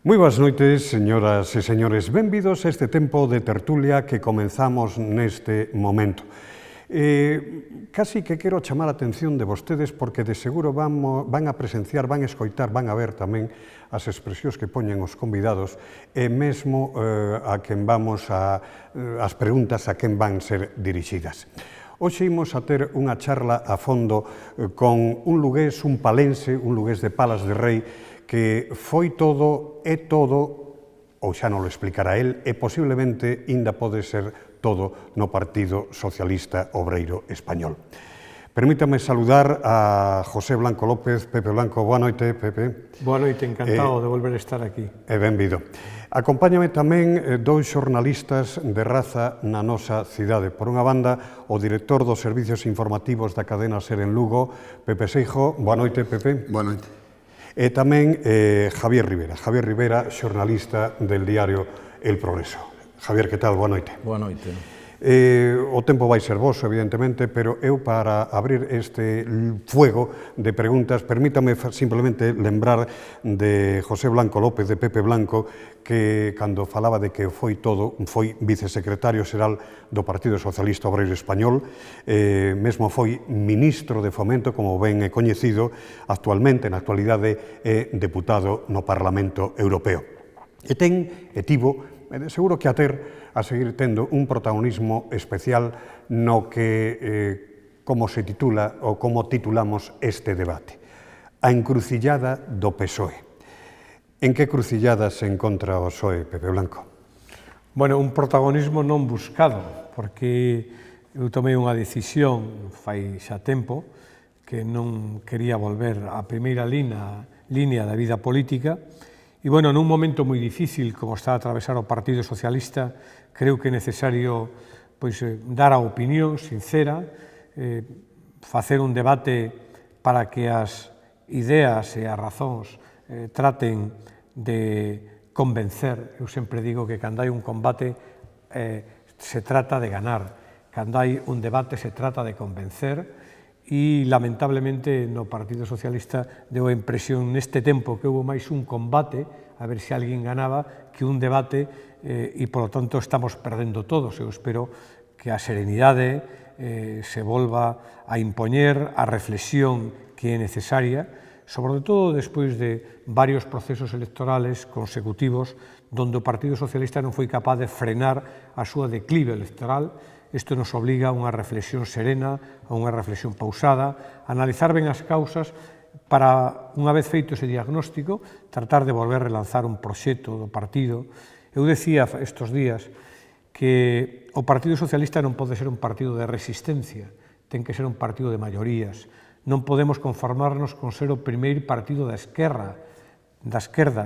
Moi boas noites, señoras e señores. Benvidos a este tempo de tertulia que comenzamos neste momento. Casi que quero chamar a atención de vostedes porque de seguro van a presenciar, van a escoitar, van a ver tamén as expresións que poñen os convidados e mesmo a quen vamos as preguntas a quen van ser dirixidas. Hoxe imos a ter unha charla a fondo con un lugués, un palense, un lugués de Palas de Rei, que foi todo, é todo, ou xa non lo explicará el, e posiblemente ainda pode ser todo no Partido Socialista Obreiro Español. Permítame saludar a José Blanco López. Pepe Blanco, boa noite, Pepe. Boa noite, encantado de volver a estar aquí. E benvido. Acompáñame tamén dous xornalistas de raza na nosa cidade. Por unha banda, o director dos servicios informativos da cadena SER en Lugo, Pepe Seijo. Boa noite, Pepe. Boa noite. E tamén Javier Rivera, xornalista del diario El Progreso. Javier, que tal? Boa noite. Boa noite. O tempo vai ser voso, evidentemente, pero eu para abrir este fuego de preguntas, permítame simplemente lembrar de José Blanco López, de Pepe Blanco, que cando falaba de que foi vicesecretario xeral do Partido Socialista Obreiro Español, mesmo foi ministro de Fomento, como ben é coñecido, actualmente, na actualidade, é deputado no Parlamento Europeo. E tivo, seguro que a seguir tendo un protagonismo especial no que, como se titula ou como titulamos este debate, a encrucillada do PSOE. En que crucillada se encontra o PSOE, Pepe Blanco? Bueno, un protagonismo non buscado, porque eu tomei unha decisión fai xa tempo que non quería volver á primeira línea da vida política e, bueno, nun momento moi difícil como está a atravesar o Partido Socialista, creo que é necesario dar a opinión sincera, facer un debate para que as ideas e as razóns traten de convencer. Eu sempre digo que cando hai un combate se trata de ganar, cando hai un debate se trata de convencer e, lamentablemente, no Partido Socialista deu a impresión neste tempo que houve máis un combate a ver se alguén ganaba que un debate e, polo tanto, estamos perdendo todos. Eu espero que a serenidade se volva a impoñer, a reflexión que é necesaria, sobre todo despois de varios procesos electorales consecutivos donde o Partido Socialista non foi capaz de frenar a súa declive electoral. Isto nos obliga a unha reflexión serena, a unha reflexión pausada, a analizar ben as causas para, unha vez feito ese diagnóstico, tratar de volver a relanzar un proxecto do partido. Eu decía estes días que o Partido Socialista non pode ser un partido de resistencia, ten que ser un partido de maiorías. Non podemos conformarnos con ser o primeiro partido da esquerda,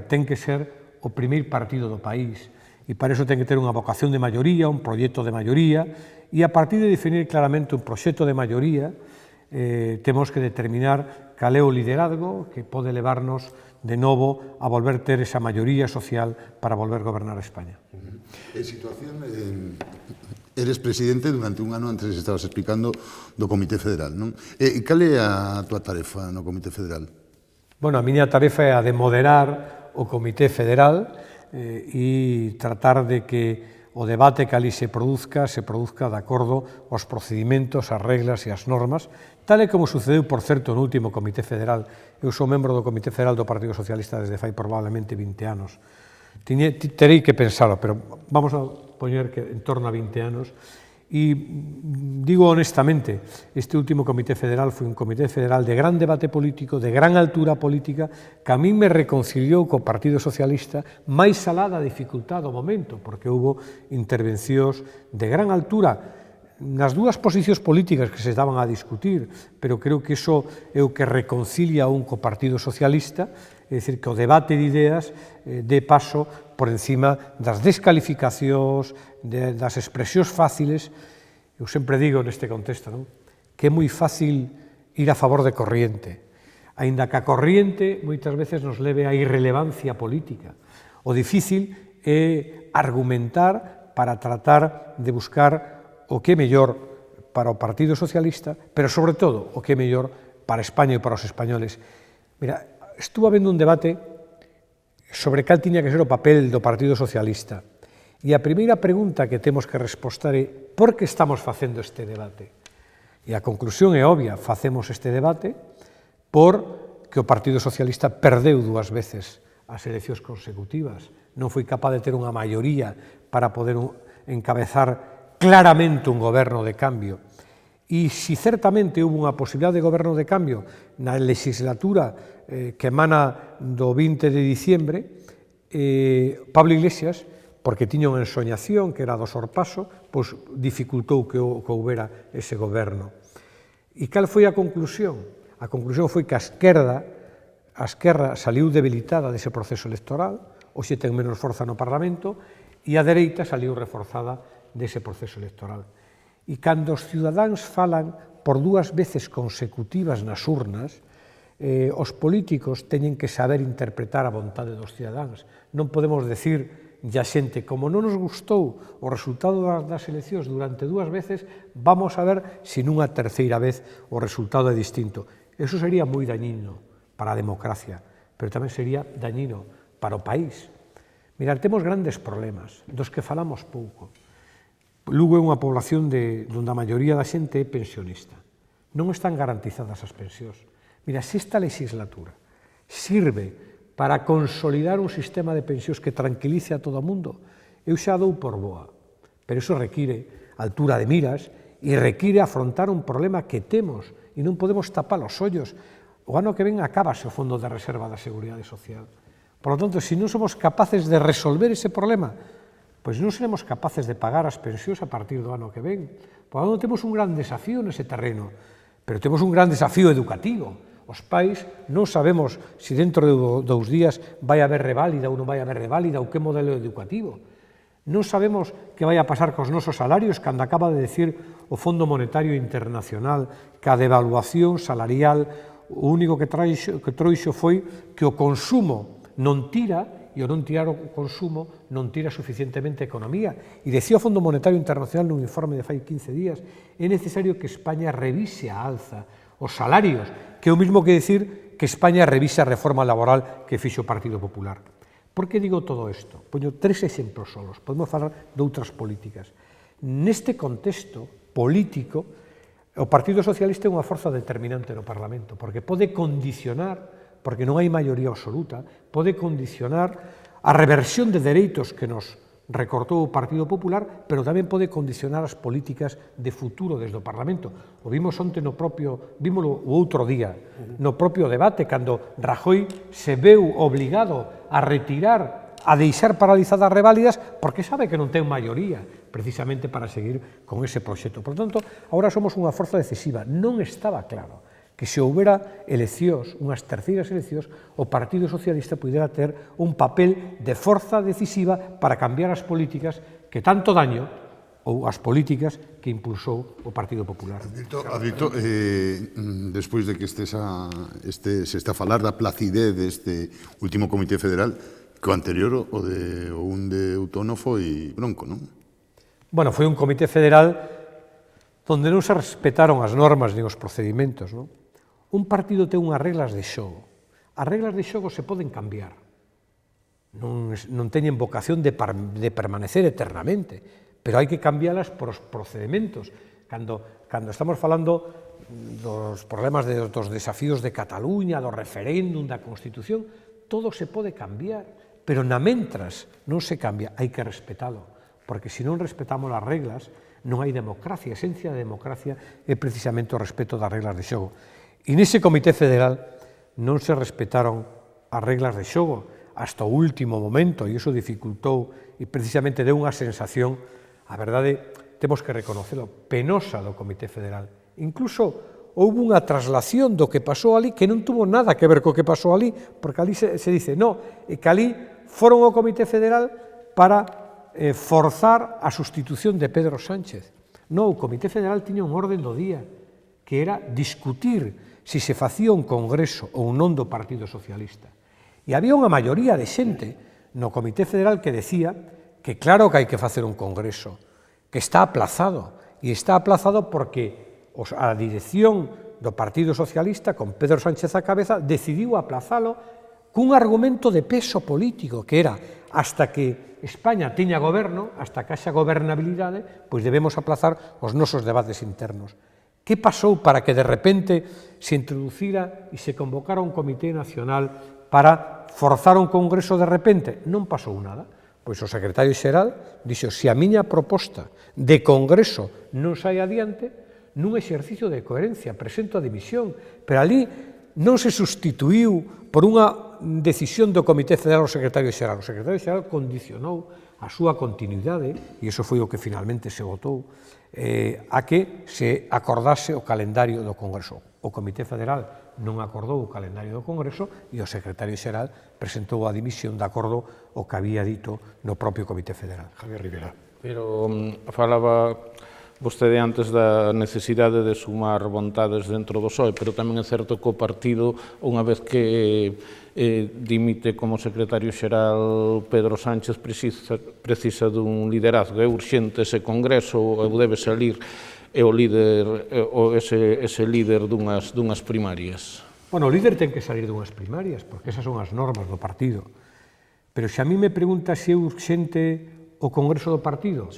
ten que ser o primeiro partido do país. E para iso ten que ter unha vocación de maioría, un proxecto de maioría, e a partir de definir claramente un proxecto de maioría, temos que determinar cal é o liderazgo que pode levarnos de novo a volver ter esa maioría social para volver gobernar España. Situación, eres presidente durante un ano, antes estabas explicando, do Comité Federal, non? Cal é a túa tarefa no Comité Federal? Bueno, a miña tarefa é a de moderar o Comité Federal e tratar de que o debate que ali se produzca de acordo aos procedimentos, as reglas e as normas, tal e como sucedeu, por certo, no último Comité Federal. Eu sou membro do Comité Federal do Partido Socialista desde fai probablemente 20 anos. Terei que pensalo, pero vamos a poñer que en torno a 20 anos. E digo honestamente, este último Comité Federal foi un Comité Federal de gran debate político, de gran altura política, que a mí me reconciliou co Partido Socialista máis alá da dificultad do momento, porque houve intervencións de gran altura nas dúas posicións políticas que se estaban a discutir, pero creo que iso é o que reconcilia un co Partido Socialista, é dicir, que o debate de ideas dé paso por encima das descalificacións, das expresións fáciles. Eu sempre digo neste contexto, non? Que é moi fácil ir a favor de corriente, aínda que a corriente moitas veces nos leve á irrelevancia política. O difícil é argumentar para tratar de buscar o que é mellor para o Partido Socialista, pero sobre todo o que é mellor para España e para os españoles. Mira, estuvo habendo un debate sobre cal tiña que ser o papel do Partido Socialista. E a primeira pregunta que temos que respostar é por que estamos facendo este debate? E a conclusión é obvia, facemos este debate porque o Partido Socialista perdeu 2 veces as eleccións consecutivas, non foi capaz de ter unha maioría para poder encabezar claramente un goberno de cambio. E se certamente houve unha posibilidade de goberno de cambio na legislatura que emana do 20 de diciembre, Pablo Iglesias, porque tiña unha ensoñación que era do sorpaso, pois dificultou que houbera ese goberno. E cal foi a conclusión? A conclusión foi que a esquerda saliu debilitada dese proceso electoral, hoxe ten menos forza no Parlamento, e a dereita saliu reforzada dese proceso electoral. E cando os cidadáns falan por 2 veces consecutivas nas urnas, os políticos teñen que saber interpretar a vontade dos cidadáns. Non podemos decir e a xente, como non nos gustou o resultado das eleccións durante 2 veces, vamos a ver se nunha terceira vez o resultado é distinto. Eso sería moi dañino para a democracia, pero tamén sería dañino para o país. Mirad, temos grandes problemas, dos que falamos pouco. Lugo é unha población onde a maioría da xente é pensionista. Non están garantizadas as pensións. Mira, se esta legislatura sirve para consolidar un sistema de pensións que tranquilice a todo o mundo, eu xa dou por boa. Pero iso require altura de miras e require afrontar un problema que temos e non podemos tapar os ollos. O ano que ven acábase o Fondo de Reserva da Seguridade Social. Por lo tanto, se non somos capaces de resolver ese problema, pois non seremos capaces de pagar as pensións a partir do ano que ven. Por lo tanto, temos un gran desafío nese terreno, pero temos un gran desafío educativo. Os pais non sabemos se dentro de 2 días vai haber reválida ou non vai haber reválida ou que modelo educativo. Non sabemos que vai a pasar cos nosos salarios, cando acaba de decir o Fondo Monetario Internacional que a devaluación salarial o único que trouxo foi que o consumo non tira, e o non tirar o consumo non tira suficientemente a economía. E decía o Fondo Monetario Internacional nun informe de fai 15 días, é necesario que España revise a alza os salarios, que é o mesmo que decir que España revise a reforma laboral que fixo o Partido Popular. Por que digo todo isto? Poño 3 exemplos solos, podemos falar de outras políticas. Neste contexto político, o Partido Socialista é unha forza determinante no Parlamento, porque pode condicionar, porque non hai maioría absoluta, pode condicionar a reversión de dereitos que nos recortou o Partido Popular, pero tamén pode condicionar as políticas de futuro desde o Parlamento. O vimos onte vímolo o outro día, no propio debate, cando Rajoy se veu obligado a retirar, a deixar paralizadas as reválidas, porque sabe que non ten maioría, precisamente para seguir con ese proxecto. Por tanto, agora somos unha forza decisiva. Non estaba claro que se houbera eleccións, unhas terceiras eleccións, o Partido Socialista pudera ter un papel de forza decisiva para cambiar as políticas que tanto daño, ou as políticas que impulsou o Partido Popular. Adicto, despois de que se está a falar da placidez deste último Comité Federal, que o anterior, o un de Outono, foi bronco, non? Bueno, foi un Comité Federal onde non se respetaron as normas nin os procedimentos, non? Un partido ten unhas reglas de xogo. As reglas de xogo se poden cambiar. Non teñen vocación de permanecer eternamente, pero hai que cambialas por os procedimentos. Cando estamos falando dos problemas dos desafíos de Cataluña, do referéndum, da Constitución, todo se pode cambiar, pero na mentras non se cambia, hai que respetalo, porque se non respetamos as reglas, non hai democracia. A esencia da democracia é precisamente o respeto das reglas de xogo. E nese Comité Federal non se respetaron as reglas de xogo hasta o último momento, e iso dificultou e precisamente deu unha sensación, a verdade, temos que reconocelo, penosa do Comité Federal. Incluso houve unha traslación do que pasou ali que non tuvo nada que ver co que pasou ali, porque ali se dice, no, que ali foron ao Comité Federal para forzar a sustitución de Pedro Sánchez. Non, o Comité Federal tiña un orden do día, que era discutir se se facía un congreso ou non do Partido Socialista. E había unha maioría de xente no Comité Federal que decía que claro que hai que facer un congreso, que está aplazado, e está aplazado porque a dirección do Partido Socialista, con Pedro Sánchez á cabeza, decidiu aplazalo cun argumento de peso político, que era hasta que España teña goberno, hasta que haxa gobernabilidade, pois debemos aplazar os nosos debates internos. Que pasou para que de repente se introducira e se convocara un comité nacional para forzar un congreso de repente? Non pasou nada. Pois o secretario xeral dixo, se a miña proposta de congreso non sai adiante, nun exercicio de coherencia, presento a dimisión. Pero ali non se sustituiu por unha decisión do Comité Federal ao secretario xeral. O secretario xeral condicionou a súa continuidade, e iso foi o que finalmente se votou, a que se acordase o calendario do Congreso. O Comité Federal non acordou o calendario do Congreso e o secretario xeral presentou a dimisión de acordo ao que había dito no propio Comité Federal. Javier Rivera. Pero falaba vostede antes da necesidade de sumar vontades dentro do PSOE, pero tamén é certo que o partido, unha vez que dimite como secretario xeral Pedro Sánchez, precisa dun liderazgo. É urxente ese congreso, ou debe salir o líder, ese líder dunhas primarias? Bueno, o líder ten que salir dunhas primarias, porque esas son as normas do partido. Pero se a mí me pregunta se é urxente o congreso do partido,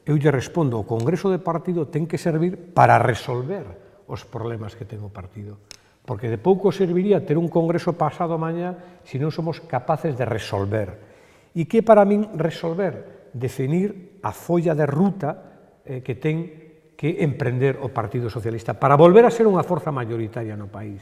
eu lle respondo, o congreso do partido ten que servir para resolver os problemas que ten o partido. Porque de pouco serviría ter un congreso pasado mañá se non somos capaces de resolver. E que para min resolver? Definir a folla de ruta que ten que emprender o Partido Socialista para volver a ser unha forza maioritaria no país.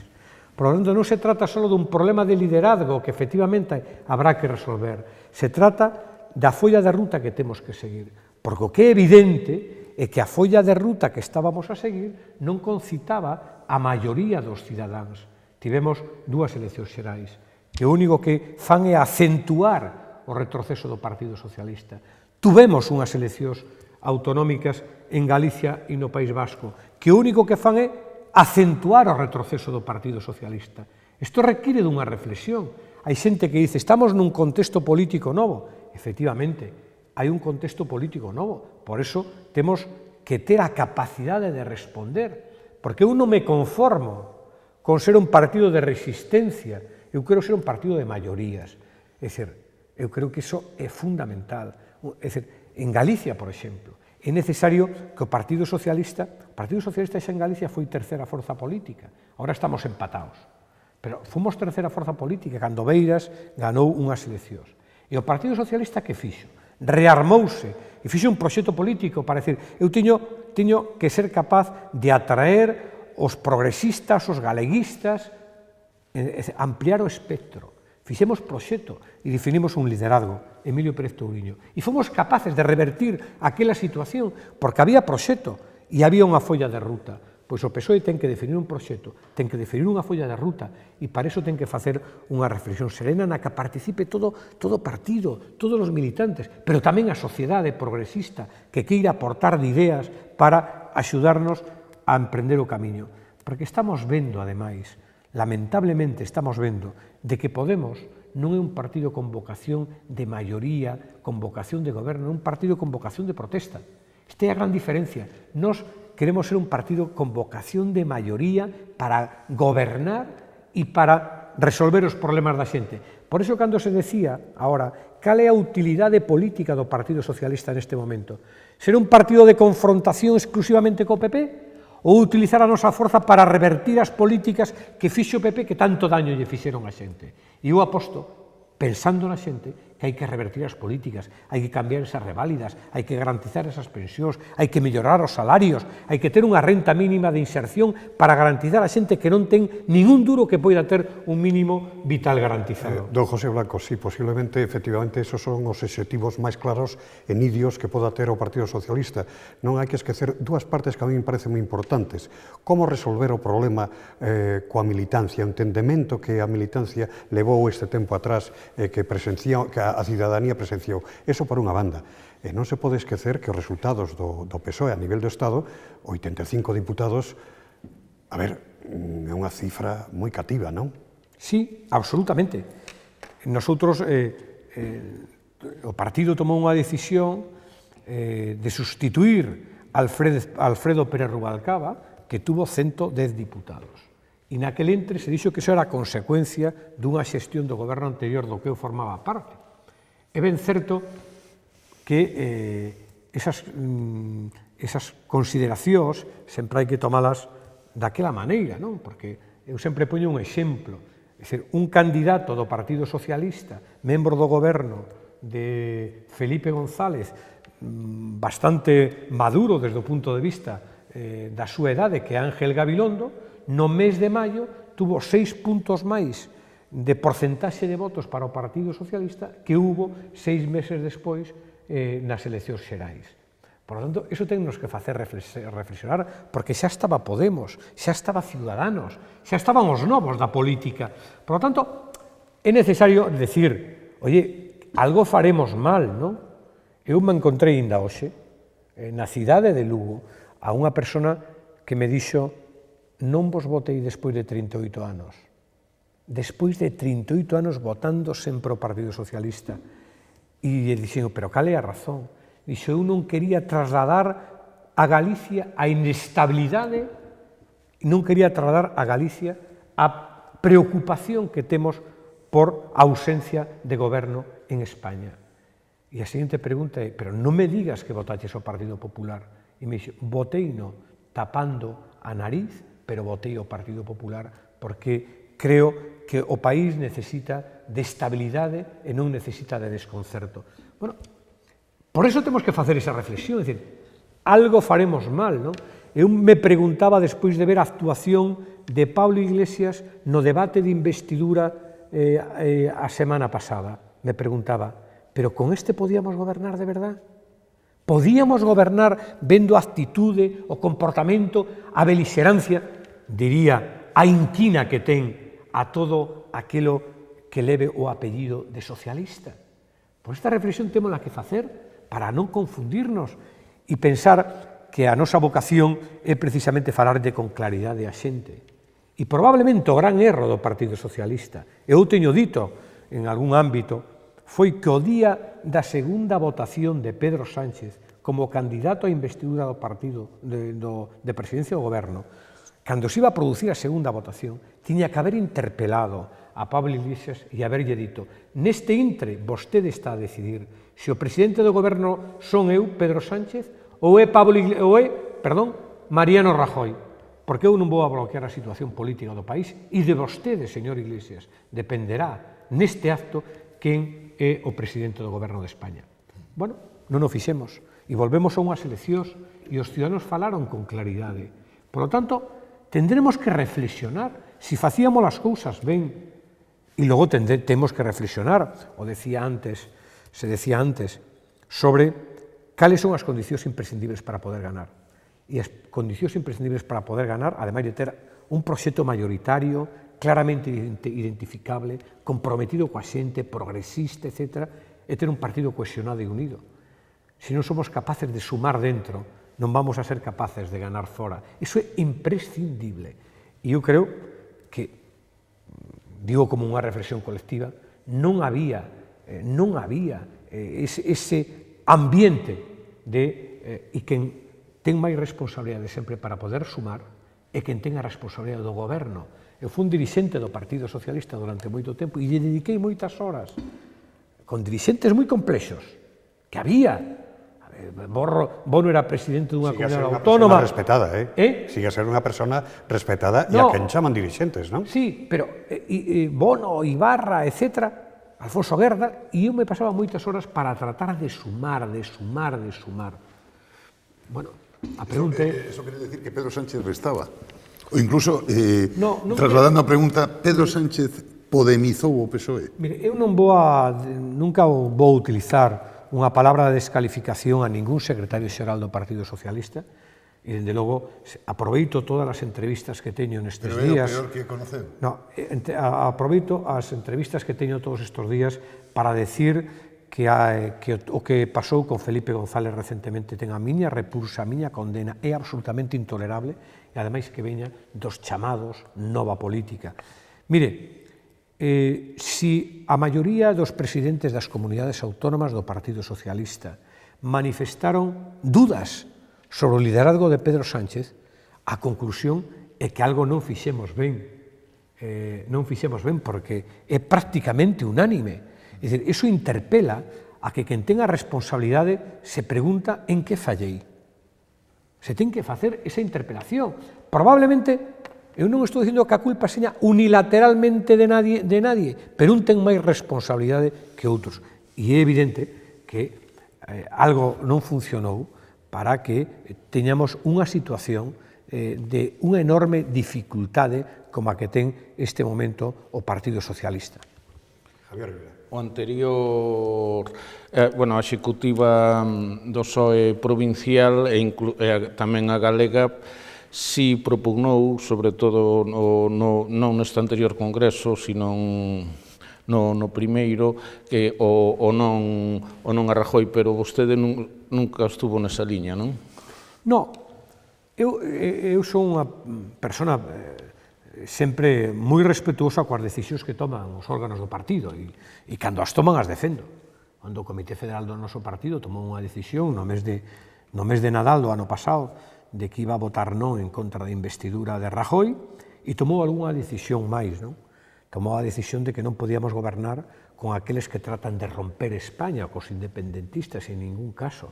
Por lo tanto, non se trata só dun problema de liderazgo que efectivamente habrá que resolver. Se trata da folla de ruta que temos que seguir. Porque o que é evidente é que a folla de ruta que estábamos a seguir non concitaba a maioría dos cidadáns. Tivemos dúas eleccións xerais, que o único que fan é acentuar o retroceso do Partido Socialista. Tuvemos unhas eleccións autonómicas en Galicia e no País Vasco, que o único que fan é acentuar o retroceso do Partido Socialista. Isto require dunha reflexión. Hai xente que dice, estamos nun contexto político novo. Efectivamente, hai un contexto político novo. Por eso temos que ter a capacidade de responder. Porque eu non me conformo con ser un partido de resistencia, eu quero ser un partido de maiorías. É dicir, eu creo que iso é fundamental. É dicir, en Galicia, por exemplo, é necesario que o Partido Socialista xa en Galicia foi terceira forza política, agora estamos empatados, pero fomos terceira forza política cando Beiras ganou unhas eleccións. E o Partido Socialista que fixo? Rearmouse e fixo un proxecto político para decir, eu teño que ser capaz de atraer os progresistas, os galeguistas, ampliar o espectro. Fixemos proxecto e definimos un liderazgo, Emilio Pérez Touriño. E fomos capaces de revertir aquela situación, porque había proxecto e había unha folla de ruta. Pois o PSOE ten que definir un proxecto, ten que definir unha folla de ruta e para iso ten que facer unha reflexión serena na que participe todo o partido, todos os militantes, pero tamén a sociedade progresista que queira aportar de ideas para axudarnos a emprender o camiño. Porque estamos vendo, ademais, lamentablemente estamos vendo, de que Podemos non é un partido con vocación de maioría, con vocación de goberno, é un partido con vocación de protesta. Esta é a gran diferencia. Nos queremos ser un partido con vocación de maioría para gobernar e para resolver os problemas da xente. Por iso, cando se decía, agora, cal é a utilidade política do Partido Socialista neste momento? Ser un partido de confrontación exclusivamente co PP? Ou utilizar a nosa forza para revertir as políticas que fixo o PP que tanto daño lle fixeron a xente? E eu aposto, pensando na xente, que hai que revertir as políticas, hai que cambiar esas reválidas, hai que garantizar esas pensións, hai que mellorar os salarios, hai que ter unha renta mínima de inserción para garantizar a xente que non ten ningún duro que poida ter un mínimo vital garantizado. Don José Blanco, sí, posiblemente, efectivamente, esos son os obxectivos máis claros e nidios que poda ter o Partido Socialista. Non hai que esquecer dúas partes que a mí me parecen moi importantes. Como resolver o problema coa militancia, o entendemento que a militancia levou este tempo atrás que a cidadanía presenciou. Eso por unha banda. E non se pode esquecer que os resultados do PSOE a nivel do Estado, 85 diputados, a ver, é unha cifra moi cativa, non? Sí, absolutamente. Nosotros, o partido tomou unha decisión de sustituir a Alfredo Pérez Rubalcaba, que tuvo 110 diputados. E naquele entre se dixo que iso era a consecuencia dunha xestión do goberno anterior do que eu formaba parte. É ben certo que esas consideracións sempre hai que tomalas daquela maneira, non? Porque eu sempre poño un exemplo. É dicir, un candidato do Partido Socialista, membro do goberno de Felipe González, bastante maduro desde o punto de vista da súa edade, que é Ángel Gabilondo, no mes de maio tuvo 6 puntos máis de porcentaxe de votos para o Partido Socialista que hubo 6 meses despois nas eleccións xerais. Por lo tanto, iso tennos que facer reflexionar, porque xa estaba Podemos, xa estaba Ciudadanos, xa estaban os novos da política. Por lo tanto, é necesario decir, oye, algo faremos mal, non? Eu me encontrei ainda hoxe, na cidade de Lugo, a unha persona que me dixo: non vos votei despois de 38 anos. Despois de 38 anos votando sempre o Partido Socialista. E dixen, pero cal é a razón? Dixo, eu non quería trasladar a Galicia a inestabilidade, non quería trasladar a Galicia a preocupación que temos por ausencia de goberno en España. E a seguinte pregunta é, pero non me digas que votaches o Partido Popular. E me dixo, votei no, tapando a nariz, pero votei o Partido Popular porque creo que o país necesita de estabilidade e non necesita de desconcerto. Bueno, por eso temos que facer esa reflexión, é dicir, algo faremos mal, non? Eu me preguntaba, despois de ver a actuación de Pablo Iglesias no debate de investidura a semana pasada, me preguntaba, pero con este podíamos gobernar de verdad? Podíamos gobernar vendo a actitude, o comportamento, a belixerancia, diría, a inquina que ten a todo aquilo que leve o apellido de socialista? Pois esta reflexión temos que facer para non confundirnos e pensar que a nosa vocación é precisamente falarde con claridade a xente. E probablemente o gran erro do Partido Socialista, eu teño dito en algún ámbito, foi que o día da segunda votación de Pedro Sánchez como candidato a investidura do partido de presidencia do goberno, cando se iba a producir a segunda votación, tiña que haber interpelado a Pablo Iglesias e haberlle dito, neste intre vostede está a decidir se o presidente do goberno son eu, Pedro Sánchez, ou é Mariano Rajoy, porque eu non vou a bloquear a situación política do país e de vostede, señor Iglesias, dependerá neste acto quen é o presidente do goberno de España. Bueno, non o fixemos e volvemos a unhas eleccións e os ciudadanos falaron con claridade. Por lo tanto, tendremos que reflexionar se facíamos as cousas ben e logo temos que reflexionar, se decía antes, sobre cales son as condicións imprescindibles para poder ganar. E as condicións imprescindibles para poder ganar, ademais de ter un proxecto maioritario, claramente identificable, comprometido coa xente, progresista, etc., é ter un partido cohesionado e unido. Se non somos capaces de sumar dentro, non vamos a ser capaces de ganar fora. Iso é imprescindible. E eu creo que, digo como unha reflexión colectiva, non había ese ambiente e quen ten máis responsabilidade sempre para poder sumar é quen ten a responsabilidade do goberno. Eu fui un dirixente do Partido Socialista durante moito tempo e lle dediquei moitas horas con dirixentes moi complexos que había. Bono era presidente dunha comunidade autónoma. Sigue a ser unha persona respetada e a quen chaman dirixentes, non? Sí, pero Bono, Ibarra, etc., Alfonso Guerra, e eu me pasaba moitas horas para tratar de sumar. Bueno, a pregunta é... Eso quere decir que Pedro Sánchez restaba. O incluso, trasladando a pregunta, Pedro Sánchez podemizou o PSOE? Mire, eu nunca vou utilizar unha palabra de descalificación a ningún secretario xeral do Partido Socialista e, dende logo, aproveito todas as entrevistas que teño nestes días... Pero é o peor que conoceu? No, aproveito as entrevistas que teño todos estes días para decir que o que pasou con Felipe González recentemente ten a miña repulsa, a miña condena, é absolutamente intolerable e, ademais, que veña dos chamados nova política. Mire, si a maioría dos presidentes das comunidades autónomas do Partido Socialista manifestaron dudas sobre o liderazgo de Pedro Sánchez, a conclusión é que algo non fixemos ben. non fixemos ben porque é prácticamente unánime. É dicir, iso interpela a que quen ten a responsabilidade se pregunta en que fallei. Se ten que facer esa interpelación. Probablemente, eu non estou dicindo que a culpa seña unilateralmente de nadie, pero un ten máis responsabilidade que outros. E é evidente que algo non funcionou para que teñamos unha situación de unha enorme dificultade como a que ten este momento o Partido Socialista. Javier Rivera. O anterior, a executiva do PSOE provincial e tamén a galega si propugnou, sobre todo non neste anterior congreso, sino no primeiro, que o non a Rajoy, pero vostede nunca estuvo nesa liña, non? Non, eu son unha persona sempre moi respetuosa coas decisións que toman os órganos do partido e cando as toman as defendo. Cando o Comité Federal do noso partido tomou unha decisión no mes de Nadal do ano pasado de que iba a votar non en contra da investidura de Rajoy e tomou algunha decisión máis, non? Tomou a decisión de que non podíamos gobernar con aqueles que tratan de romper España, cos independentistas en ningún caso.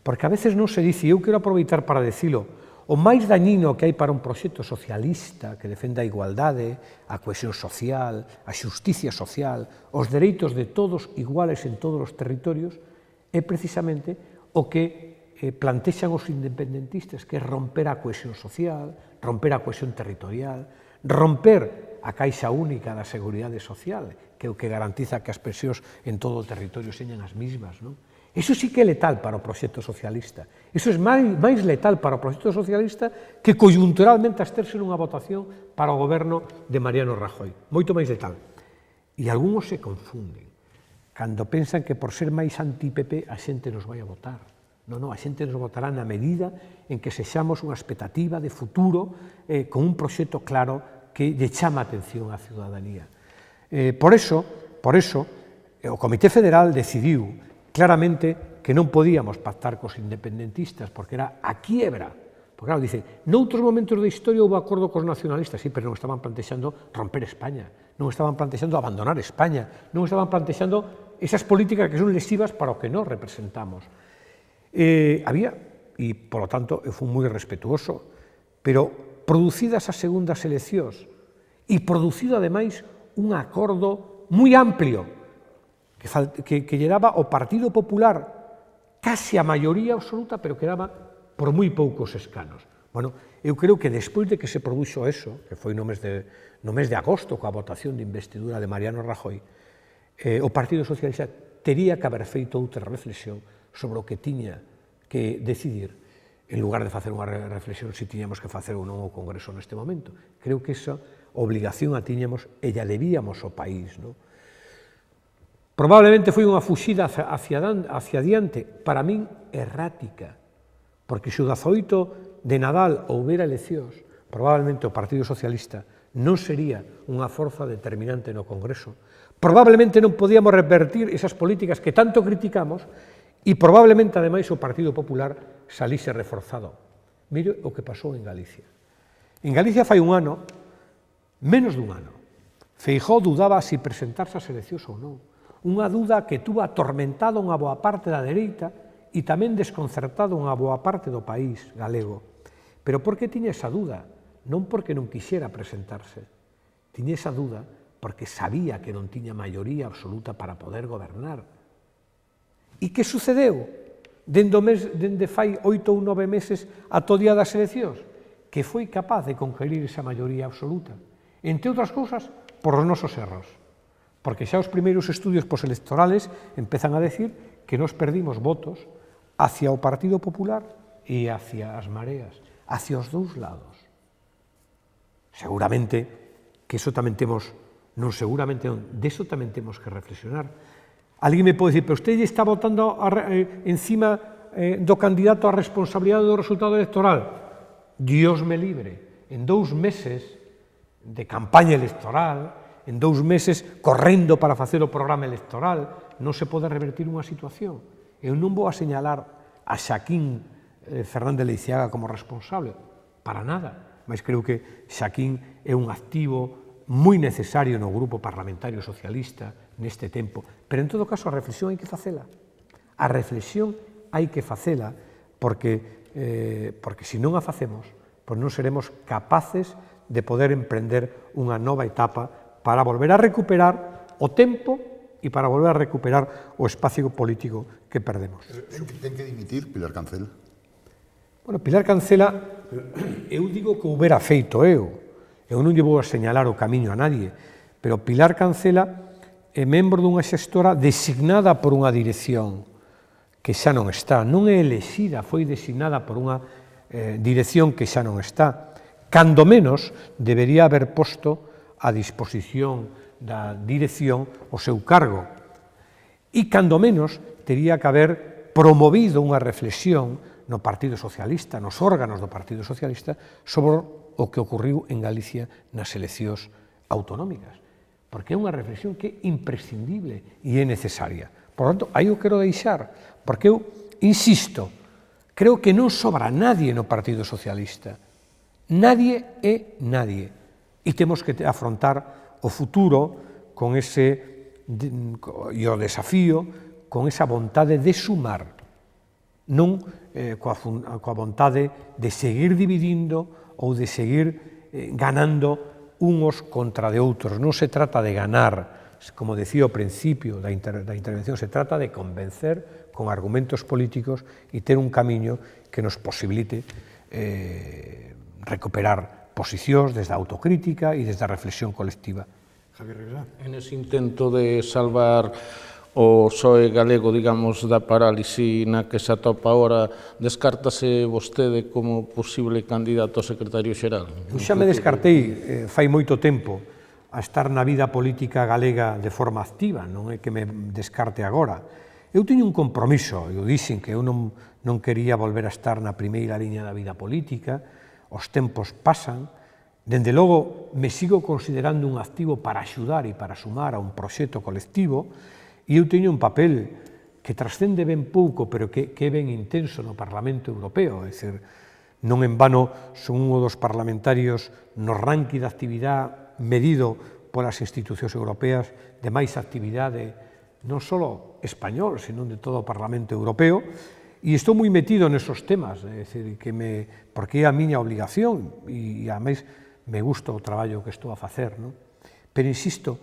Porque a veces non se dice, eu quero aproveitar para dicilo, o máis dañino que hai para un proxecto socialista que defenda a igualdade, a cohesión social, a xusticia social, os dereitos de todos iguales en todos os territorios, é precisamente o que plantexan os independentistas, que é romper a cohesión social, romper a cohesión territorial, romper a caixa única da seguridade social, que é o que garantiza que as pensións en todo o territorio señan as mismas, non? Iso sí que é letal para o proxecto socialista. Iso é máis letal para o proxecto socialista que coyunturalmente absterse nunha votación para o goberno de Mariano Rajoy. Moito máis letal. E algúns se confunden cando pensan que por ser máis anti-PP a xente nos vai a votar. Non, a xente nos votará na medida en que sexamos unha expectativa de futuro con un proxecto claro que lle chama a atención á ciudadanía. Por eso, o Comité Federal decidiu claramente que non podíamos pactar cos independentistas porque era a quiebra. Porque, claro, dice, noutros momentos da historia houve acordo cos nacionalistas, sí, pero non estaban plantexando romper España, non estaban plantexando abandonar España, non estaban plantexando esas políticas que son lesivas para o que nós representamos. Había, e, polo tanto, eu fui moi respetuoso, pero producidas as segundas eleccións e producido, ademais, un acordo moi amplio que lle daba ao Partido Popular casi a maioría absoluta, pero que daba por moi poucos escanos. Bueno, eu creo que despois de que se produxo eso, que foi no mes de agosto, coa votación de investidura de Mariano Rajoy, o Partido Socialista tería que haber feito outra reflexión sobre o que tiña que decidir, en lugar de facer unha reflexión se tiñamos que facer ou non o Congreso neste momento. Creo que esa obligación a tiñamos e lla debíamos ao país, non? Probablemente foi unha fuxida hacia diante, para min errática, porque se o 18 de Nadal houbera eleccións, probablemente o Partido Socialista non sería unha forza determinante no Congreso, probablemente non podíamos revertir esas políticas que tanto criticamos e probablemente, ademais, o Partido Popular salise reforzado. Mire o que pasou en Galicia. En Galicia fai un ano, menos dun ano, Feijóo dudaba se presentarse ás eleccións ou non. Unha duda que tuvo atormentado unha boa parte da dereita e tamén desconcertado unha boa parte do país galego. Pero por que tiña esa duda? Non porque non quixera presentarse. Tiña esa duda porque sabía que non tiña maioría absoluta para poder gobernar. E que sucedeu? Dende fai 8 ou 9 meses ata o día das eleccións, que foi capaz de conquerir esa maioría absoluta. Entre outras cousas, por os nosos erros. Porque xa os primeiros estudios postelectorales empezan a decir que nos perdimos votos hacia o Partido Popular e hacia as mareas, hacia os dous lados. Seguramente que iso tamén temos, non seguramente non, deso tamén temos que reflexionar. Alguén me pode dicir, pero usted está votando encima do candidato a responsabilidade do resultado electoral. Dios me libre, en 2 meses de campaña electoral, en 2 meses correndo para facer o programa electoral, non se pode revertir unha situación. Eu non vou a señalar a Xaquín Fernández Leiceaga como responsable, para nada, mas creo que Xaquín é un activo moi necesario no Grupo Parlamentario Socialista neste tempo, pero en todo caso a reflexión hai que facela. A reflexión hai que facela porque se non a facemos, pois non seremos capaces de poder emprender unha nova etapa para volver a recuperar o tempo e para volver a recuperar o espacio político que perdemos. Ten que dimitir Pilar Cancela? Bueno, Pilar Cancela, eu digo que o houbera feito eu non lle vou a señalar o camiño a nadie, pero Pilar Cancela é membro dunha xestora designada por unha dirección que xa non está, non é elexida, foi designada por unha dirección que xa non está. Cando menos debería haber posto a disposición da dirección o seu cargo. E cando menos teria que haber promovido unha reflexión no Partido Socialista, nos órganos do Partido Socialista, sobre o que ocurriu en Galicia nas eleccións autonómicas. Porque é unha reflexión que é imprescindible e é necesaria. Por tanto, aí o quero deixar, porque eu insisto, creo que non sobra nadie no Partido Socialista. Nadie é nadie. E temos que afrontar o futuro con ese e o desafío con esa vontade de sumar, non coa vontade de seguir dividindo ou de seguir ganando unos contra de outros. Non se trata de ganar, como decía ao principio da intervención, se trata de convencer con argumentos políticos e ter un camiño que nos posibilite recuperar posicións desde a autocrítica e desde a reflexión colectiva. Javier Rivera. En ese intento de salvar o PSOE galego, digamos, da parálise na que se atopa ahora, descártase vostede como posible candidato a secretario xeral? Eu xa me descartei fai moito tempo a estar na vida política galega de forma activa, non é que me descarte agora. Eu teño un compromiso, eu dixen que eu non quería volver a estar na primeira liña da vida política, os tempos pasan, dende logo me sigo considerando un activo para axudar e para sumar a un proxecto colectivo, e eu teño un papel que trascende ben pouco, pero que é ben intenso no Parlamento Europeo, é dicir, non en vano son un dos parlamentarios no ranking de actividade medido polas institucións europeas de máis actividade non só español, sino de todo o Parlamento Europeo, e estou moi metido nesos temas, é dicir, porque é a miña obligación, e ademais me gusta o traballo que estou a facer, non? Pero insisto,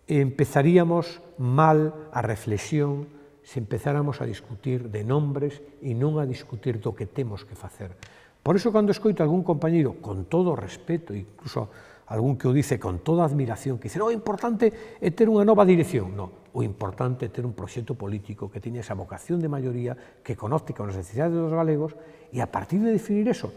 empezaríamos mal a reflexión se empezáramos a discutir de nombres e non a discutir do que temos que facer. Por iso, cando escoito algún compañeiro, con todo o respeto, incluso algún que o dice con toda admiración, que dice, o importante é ter unha nova dirección. Non, o importante é ter un proxecto político que teña esa vocación de maioría, que conozca as necesidades dos galegos, e a partir de definir eso,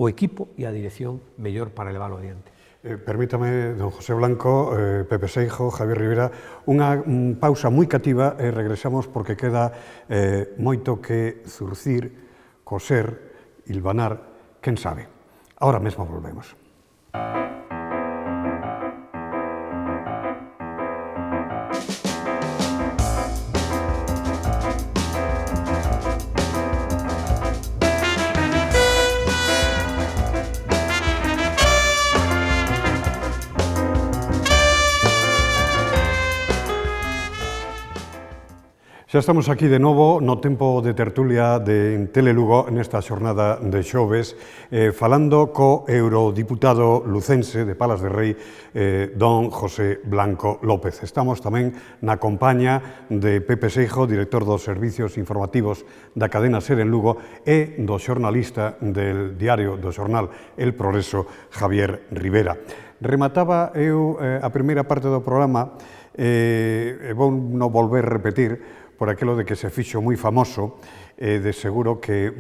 o equipo e a dirección mellor para leválo adiante. Permítame, don José Blanco, Pepe Seijo, Javier Rivera, unha pausa moi cativa e regresamos porque queda moito que zurcir, coser, hilvanar, quen sabe. Ahora mesmo volvemos. Xa estamos aquí de novo no tempo de tertulia de Telelugo nesta xornada de xoves falando co eurodiputado lucense de Palas de Rei don José Blanco López. Estamos tamén na compaña de Pepe Seijo, director dos servicios informativos da cadena SER en Lugo e do xornalista del diario do xornal El Progreso, Javier Rivera. Remataba eu a primeira parte do programa e vou non volver a repetir por aquilo de que se fixo moi famoso, de seguro que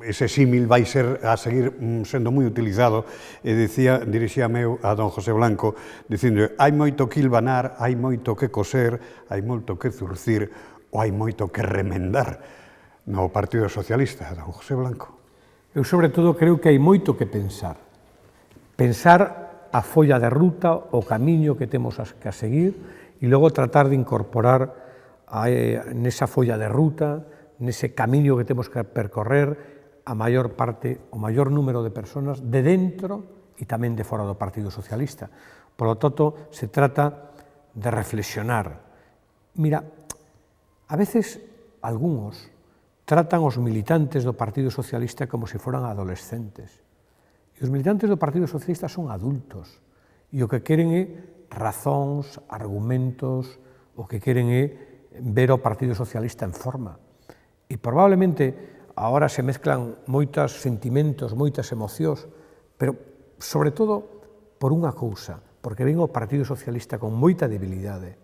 ese símil vai ser a seguir sendo moi utilizado, e dirixíame eu a don José Blanco, dicindo, hai moito que hilvanar, hai moito que coser, hai moito que zurcir, ou hai moito que remendar no Partido Socialista, don José Blanco. Eu, sobre todo, creo que hai moito que pensar. Pensar a folla de ruta, o camiño que temos que seguir, e logo tratar de incorporar nesa folla de ruta, nese camiño que temos que percorrer a maior parte, o maior número de persoas de dentro e tamén de fora do Partido Socialista. Por lo tanto, se trata de reflexionar. Mira, a veces algúns tratan os militantes do Partido Socialista como se foran adolescentes. E os militantes do Partido Socialista son adultos. E o que queren é razóns, argumentos, o que queren é ver o Partido Socialista en forma. E probablemente agora se mezclan moitos sentimentos, moitas emocións, pero sobre todo por unha cousa, porque ven o Partido Socialista con moita debilidade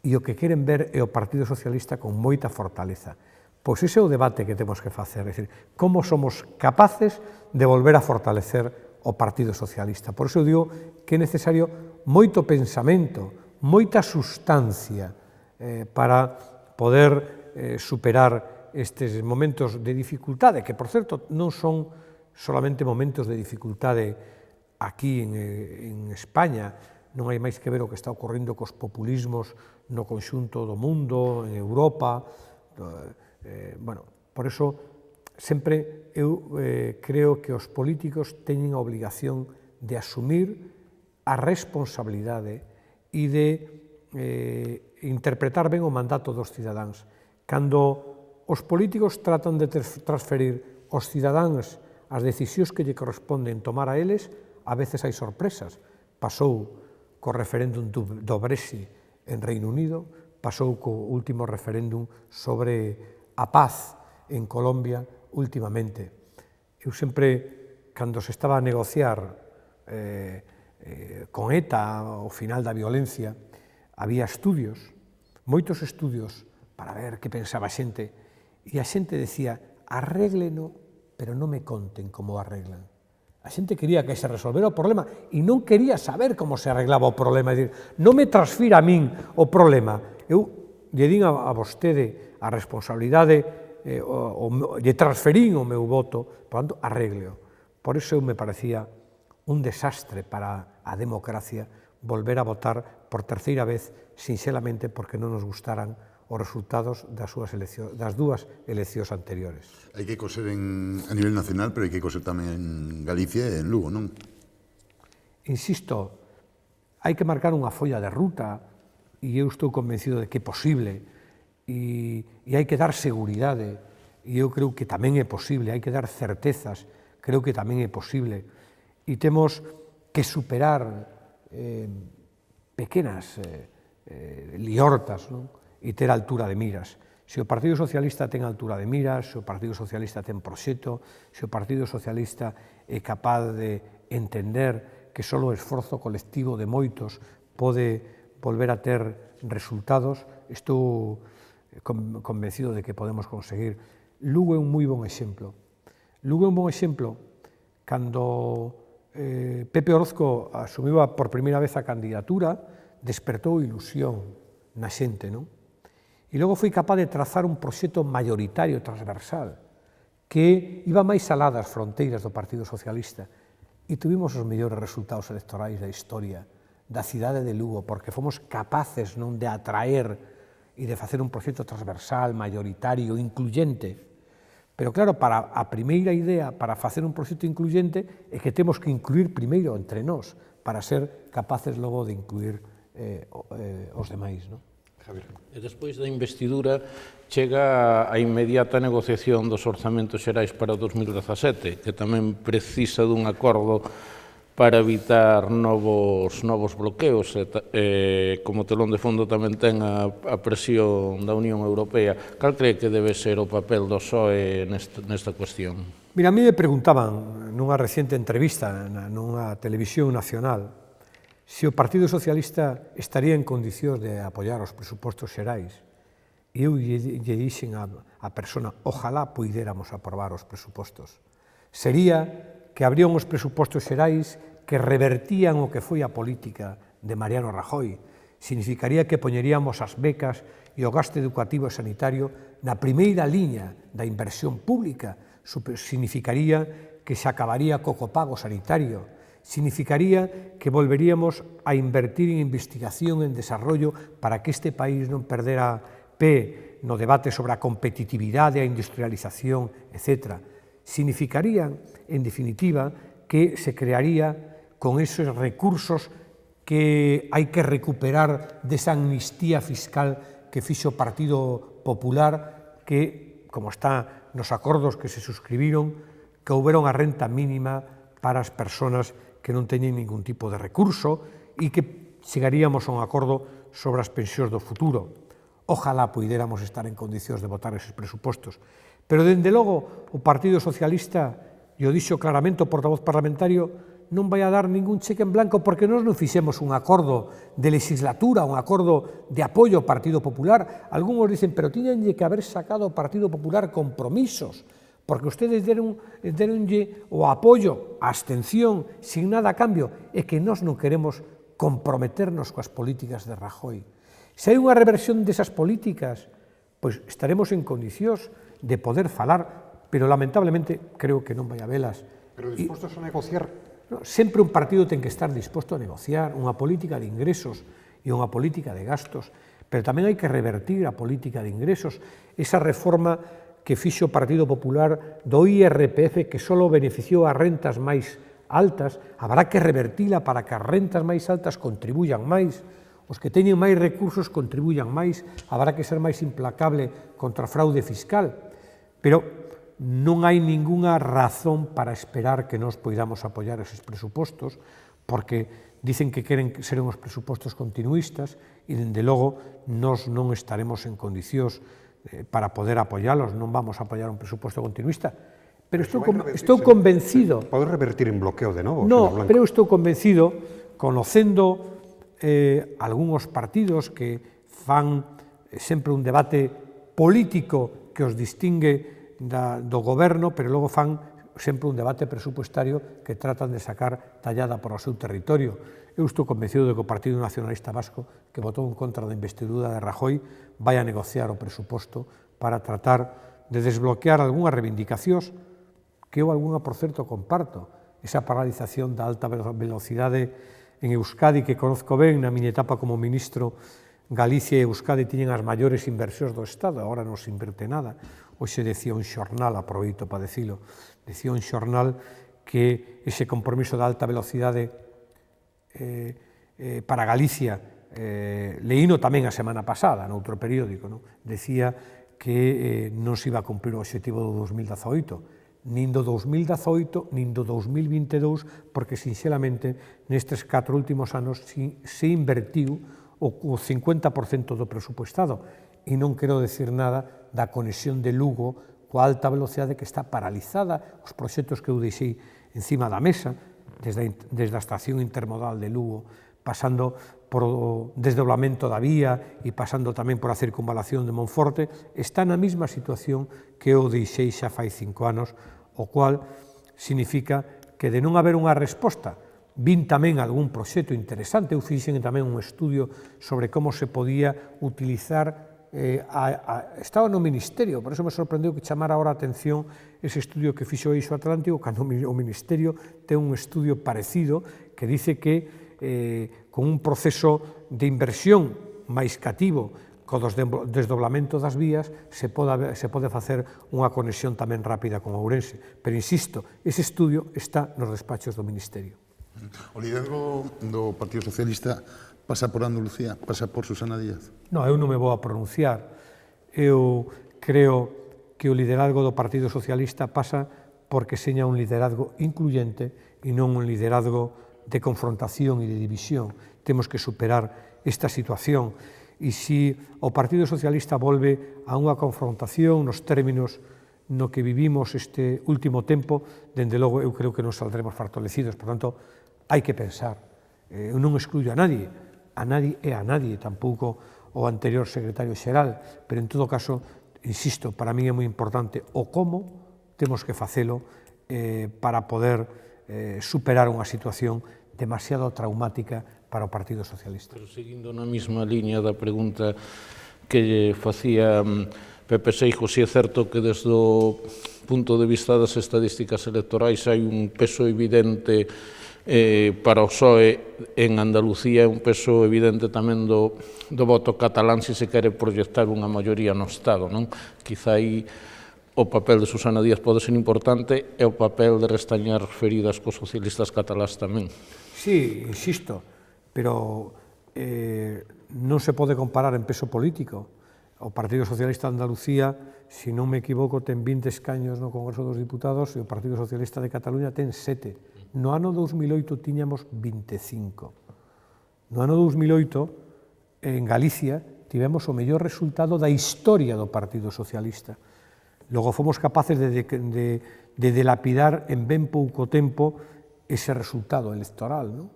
e o que queren ver é o Partido Socialista con moita fortaleza. Pois ese é o debate que temos que facer, é dicir, como somos capaces de volver a fortalecer o Partido Socialista. Por iso digo que é necesario moito pensamento, moita sustancia para poder superar estes momentos de dificultade, que, por certo, non son solamente momentos de dificultade aquí en España, non hai máis que ver o que está ocorrendo cos populismos no conxunto do mundo, en Europa. Bueno, por eso, sempre eu creo que os políticos teñen a obligación de asumir a responsabilidade e de interpretar ben o mandato dos cidadáns. Cando os políticos tratan de transferir aos cidadáns as decisións que lle corresponden tomar a eles, a veces hai sorpresas. Pasou co referéndum do Brexit en Reino Unido, pasou co último referéndum sobre a paz en Colombia últimamente. Eu sempre, cando se estaba a negociar con ETA o final da violencia, había estudios, moitos estudios, para ver que pensaba a xente, e a xente decía, arrégleno, pero non me conten como arreglan. A xente quería que se resolvera o problema e non quería saber como se arreglaba o problema, é dicir, non me transfira a min o problema, eu lle din a vostede a responsabilidade, lle transferín o meu voto, por tanto, arregleo. Por iso me parecía un desastre para a democracia volver a votar por terceira vez, sinxelamente porque non nos gustaran os resultados das dúas eleccións anteriores. Hai que coser a nivel nacional, pero hai que coser tamén en Galicia e en Lugo, non? Insisto, hai que marcar unha folla de ruta e eu estou convencido de que é posible e hai que dar seguridade e eu creo que tamén é posible, hai que dar certezas, creo que tamén é posible e temos que superar pequenas liortas, non? E ter altura de miras. Se o Partido Socialista ten altura de miras, se o Partido Socialista ten proxecto, se o Partido Socialista é capaz de entender que só o esforzo colectivo de moitos pode volver a ter resultados, estou convencido de que podemos conseguir. Lugo é un moi bon exemplo. Lugo é un bon exemplo cando Pepe Orozco asumiu por primeira vez a candidatura, despertou ilusión na xente, non? E logo foi capaz de trazar un proxecto maioritario transversal que iba máis alá das fronteiras do Partido Socialista e tuvimos os mellores resultados electorais da historia da cidade de Lugo, porque fomos capaces non de atraer e de facer un proxecto transversal, maioritario, incluyente. Pero claro, para a primeira idea, para facer un proxecto incluyente, é que temos que incluir primeiro entre nós, para ser capaces logo de incluir os demais, non? E despois da investidura chega a inmediata negociación dos orzamentos xerais para o 2017, que tamén precisa dun acordo para evitar novos bloqueos, como telón de fondo tamén ten a presión da Unión Europea. Cal cree que debe ser o papel do PSOE nesta cuestión? Mira, a mí me preguntaban nunha reciente entrevista nunha televisión nacional se o Partido Socialista estaría en condicións de apoiar os presupostos xerais. E eu lle dixen a persona, ojalá puidéramos aprobar os presupostos. Sería que abrían os presupostos xerais que revertían o que foi a política de Mariano Rajoy. Significaría que poñeríamos as becas e o gasto educativo e sanitario na primeira liña da inversión pública. Significaría que se acabaría co copago sanitario. Significaría que volveríamos a invertir en investigación, en desarrollo, para que este país non perdera pé no debate sobre a competitividade, a industrialización, etc. Significaría, en definitiva, que se crearía con esos recursos que hai que recuperar desa amnistía fiscal que fixo o Partido Popular, que, como está nos acordos que se suscribiron, que houberon a renta mínima para as persoas que non teñen ningún tipo de recurso e que chegaríamos a un acordo sobre as pensións do futuro. Ojalá puidéramos estar en condicións de votar eses presupostos. Pero, dende logo, o Partido Socialista, e o dixo claramente o portavoz parlamentario, non vai a dar ningún cheque en blanco porque nós non fixemos un acordo de legislatura, un acordo de apoio ao Partido Popular. Algúns dicen, pero tiñenlle que haber sacado ao Partido Popular compromisos, porque ustedes deronlle o apoio, a abstención, sin nada a cambio, e que nós non queremos comprometernos coas políticas de Rajoy. Se hai unha reversión desas políticas, pois estaremos en condicións de poder falar, pero lamentablemente creo que non vai a velas. Pero dispostos a negociar? No, sempre un partido ten que estar disposto a negociar unha política de ingresos e unha política de gastos, pero tamén hai que revertir a política de ingresos, esa reforma que fixo o Partido Popular do IRPF que só beneficiou a rentas máis altas, habrá que revertila para que as rentas máis altas contribuyan máis, os que teñen máis recursos contribuyan máis, habrá que ser máis implacable contra a fraude fiscal, pero non hai ningunha razón para esperar que nós poidamos apoiar eses presupostos, porque dicen que queren ser uns presupostos continuistas e, dende logo, nós non estaremos en condicións para poder apoialos, non vamos a apoiar un presuposto continuista, pero estou convencido... Pode revertir en bloqueo de novo, No, señor Blanco. pero estou convencido, conocendo algúns partidos que fan sempre un debate político que os distingue do goberno, pero logo fan sempre un debate presupuestario que tratan de sacar tallada por o seu territorio. Eu estou convencido de que o Partido Nacionalista Vasco, que votou en contra da investidura de Rajoy, vai a negociar o presuposto para tratar de desbloquear algunhas reivindicacións que eu algunha, por certo, comparto. Esa paralización da alta velocidade en Euskadi, que conozco ben na miña etapa como ministro. Galicia e Euskadi tiñen as maiores inversións do Estado, agora non se inverte nada. Hoxe decía un xornal, aproveito para dicilo, decía un xornal que ese compromiso da alta velocidade para Galicia, leíno tamén a semana pasada, noutro periódico, non? Decía que non se iba a cumprir o obxectivo do 2018, nin do 2018, nin do 2022, porque, sinxelamente, nestes 4 últimos anos se invertiu o 50% do presupuestado, e non quero decir nada da conexión de Lugo coa alta velocidade que está paralizada, os proxectos que eu deixei encima da mesa, desde a estación intermodal de Lugo, pasando por o desdoblamento da vía e pasando tamén por a circunvalación de Monforte, está na mesma situación que eu deixei xa fai 5 anos, o cual significa que, de non haber unha resposta, vin tamén algún proxecto interesante. Eu fixen tamén un estudio sobre como se podía utilizar, estaba no Ministerio, por eso me sorprendeu que chamara ahora a atención ese estudio que fixo o Eixo Atlántico, cando o Ministerio ten un estudio parecido que dice que con un proceso de inversión máis cativo co desdoblamento das vías se pode facer unha conexión tamén rápida con Ourense. Pero, insisto, ese estudio está nos despachos do Ministerio. O liderazgo do Partido Socialista pasa por Andalucía, pasa por Susana Díaz? Non, eu non me vou a pronunciar. Eu creo que o liderazgo do Partido Socialista pasa porque seña un liderazgo incluyente e non un liderazgo de confrontación e de división. Temos que superar esta situación. E se o Partido Socialista volve a unha confrontación nos términos no que vivimos este último tempo, dende logo eu creo que non saldremos fortalecidos. Por tanto, hai que pensar. Eu non excluyo a nadie e a nadie, tampouco o anterior secretario xeral, pero en todo caso, insisto, para mí é moi importante o como temos que facelo para poder superar unha situación demasiado traumática para o Partido Socialista. Pero seguindo na mesma liña da pregunta que lle facía Pepe Seijo, si é certo que desde o punto de vista das estadísticas electorais hai un peso evidente para o PSOE en Andalucía, un peso evidente tamén do voto catalán se se quere proyectar unha maioría no Estado, non? Quizá aí o papel de Susana Díaz pode ser importante e o papel de restañar feridas cos socialistas catalás tamén. Sí, insisto, pero non se pode comparar en peso político. O Partido Socialista de Andalucía, se non me equivoco, ten 20 escaños no Congreso dos Diputados e o Partido Socialista de Cataluña ten 7. No ano 2008 tiñamos 25. No ano 2008, en Galicia, tivemos o mellor resultado da historia do Partido Socialista. Logo fomos capaces de dilapidar en ben pouco tempo ese resultado electoral, non?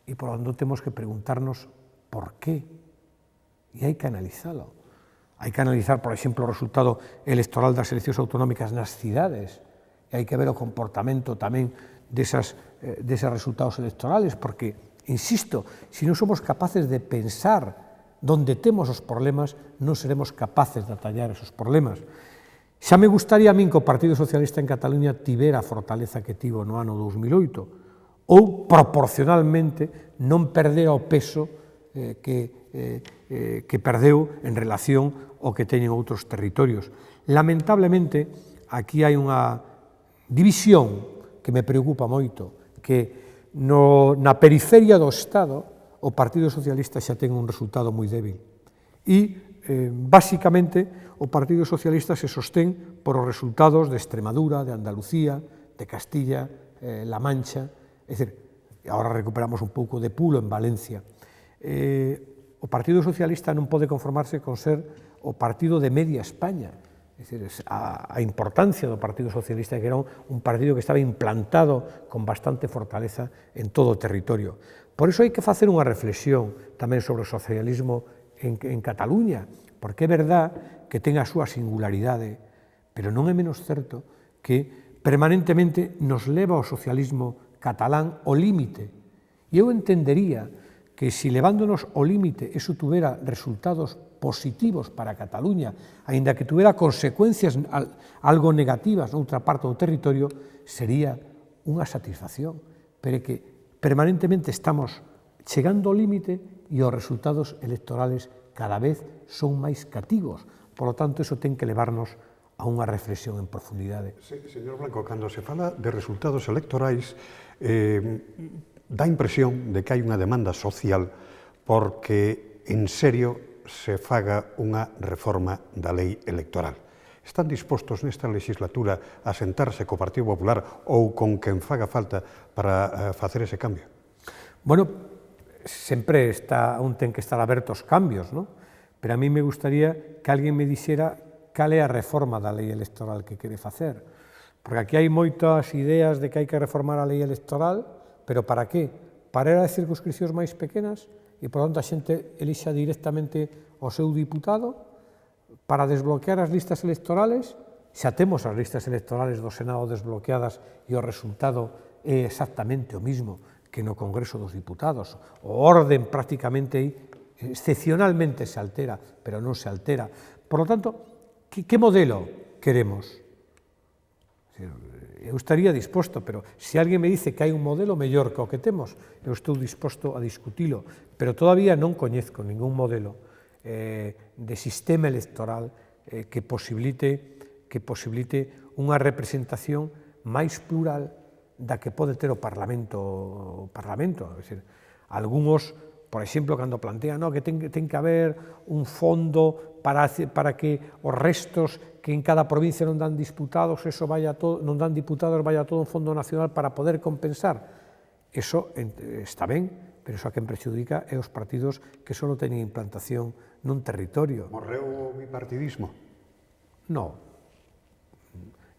E por lo tanto temos que preguntarnos por qué. E hai que analizalo. Hai que analizar, por exemplo, o resultado electoral das eleccións autonómicas nas cidades, e hai que ver o comportamento tamén deses resultados electorales, porque, insisto, se non somos capaces de pensar donde temos os problemas, non seremos capaces de atallar esos problemas. Xa me gustaría a min que o Partido Socialista en Cataluña tivera a fortaleza que tivo no ano 2008, ou, proporcionalmente, non perdera o peso que perdeu en relación ao que teñen outros territorios. Lamentablemente, aquí hai unha división que me preocupa moito, que na periferia do Estado o Partido Socialista xa ten un resultado moi débil. E, basicamente, o Partido Socialista se sostén por os resultados de Extremadura, de Andalucía, de Castilla, La Mancha, é dicir, agora recuperamos un pouco de pulo en Valencia. O Partido Socialista non pode conformarse con ser o partido de media España. É dicir, a importancia do Partido Socialista, que era un partido que estaba implantado con bastante fortaleza en todo o territorio. Por iso hai que facer unha reflexión tamén sobre o socialismo en Cataluña, porque é verdad que ten a súa singularidade, pero non é menos certo que permanentemente nos leva o socialismo catalán ao límite. E eu entendería que se levándonos ao límite eso tuvera resultados positivos para Cataluña, aínda que tuvera consecuencias algo negativas noutra parte do territorio, sería unha satisfacción, pero que permanentemente estamos chegando ao límite e os resultados electorales cada vez son máis cativos. Por lo tanto, eso ten que levarnos a unha reflexión en profundidade. Señor Blanco, cando se fala de resultados electorais, dá impresión de que hai unha demanda social porque, en serio, se faga unha reforma da lei electoral. Están dispostos nesta legislatura a sentarse co Partido Popular ou con quen faga falta para facer ese cambio? Bueno, sempre un ten que estar aberto aos cambios, non? Pero a mí me gustaría que alguén me dixera cal é a reforma da lei electoral que quere facer. Porque aquí hai moitas ideas de que hai que reformar a lei electoral, pero para qué? Para ir a circunscripcións máis pequenas e, por tanto, a xente elixa directamente o seu diputado, para desbloquear as listas electorales. Xa temos as listas electorales do Senado desbloqueadas e o resultado é exactamente o mismo que no Congreso dos Diputados. O orden prácticamente, excepcionalmente se altera, pero non se altera. Por lo tanto, que modelo queremos? Eu estaría disposto, pero se alguén me dice que hai un modelo mellor que o que temos, eu estou disposto a discutilo, pero todavía non coñezco ningún modelo de sistema electoral que posibilite unha representación máis plural da que pode ter o Parlamento. É dicir, algúns, por exemplo, cando plantean que ten que haber un fondo para que os restos que en cada provincia non dan diputados, non dan diputados, vaya todo un fondo nacional para poder compensar. Eso está ben, pero iso a quen perxudica é os partidos que só teñen implantación nun territorio. Morreu o bipartidismo? Non.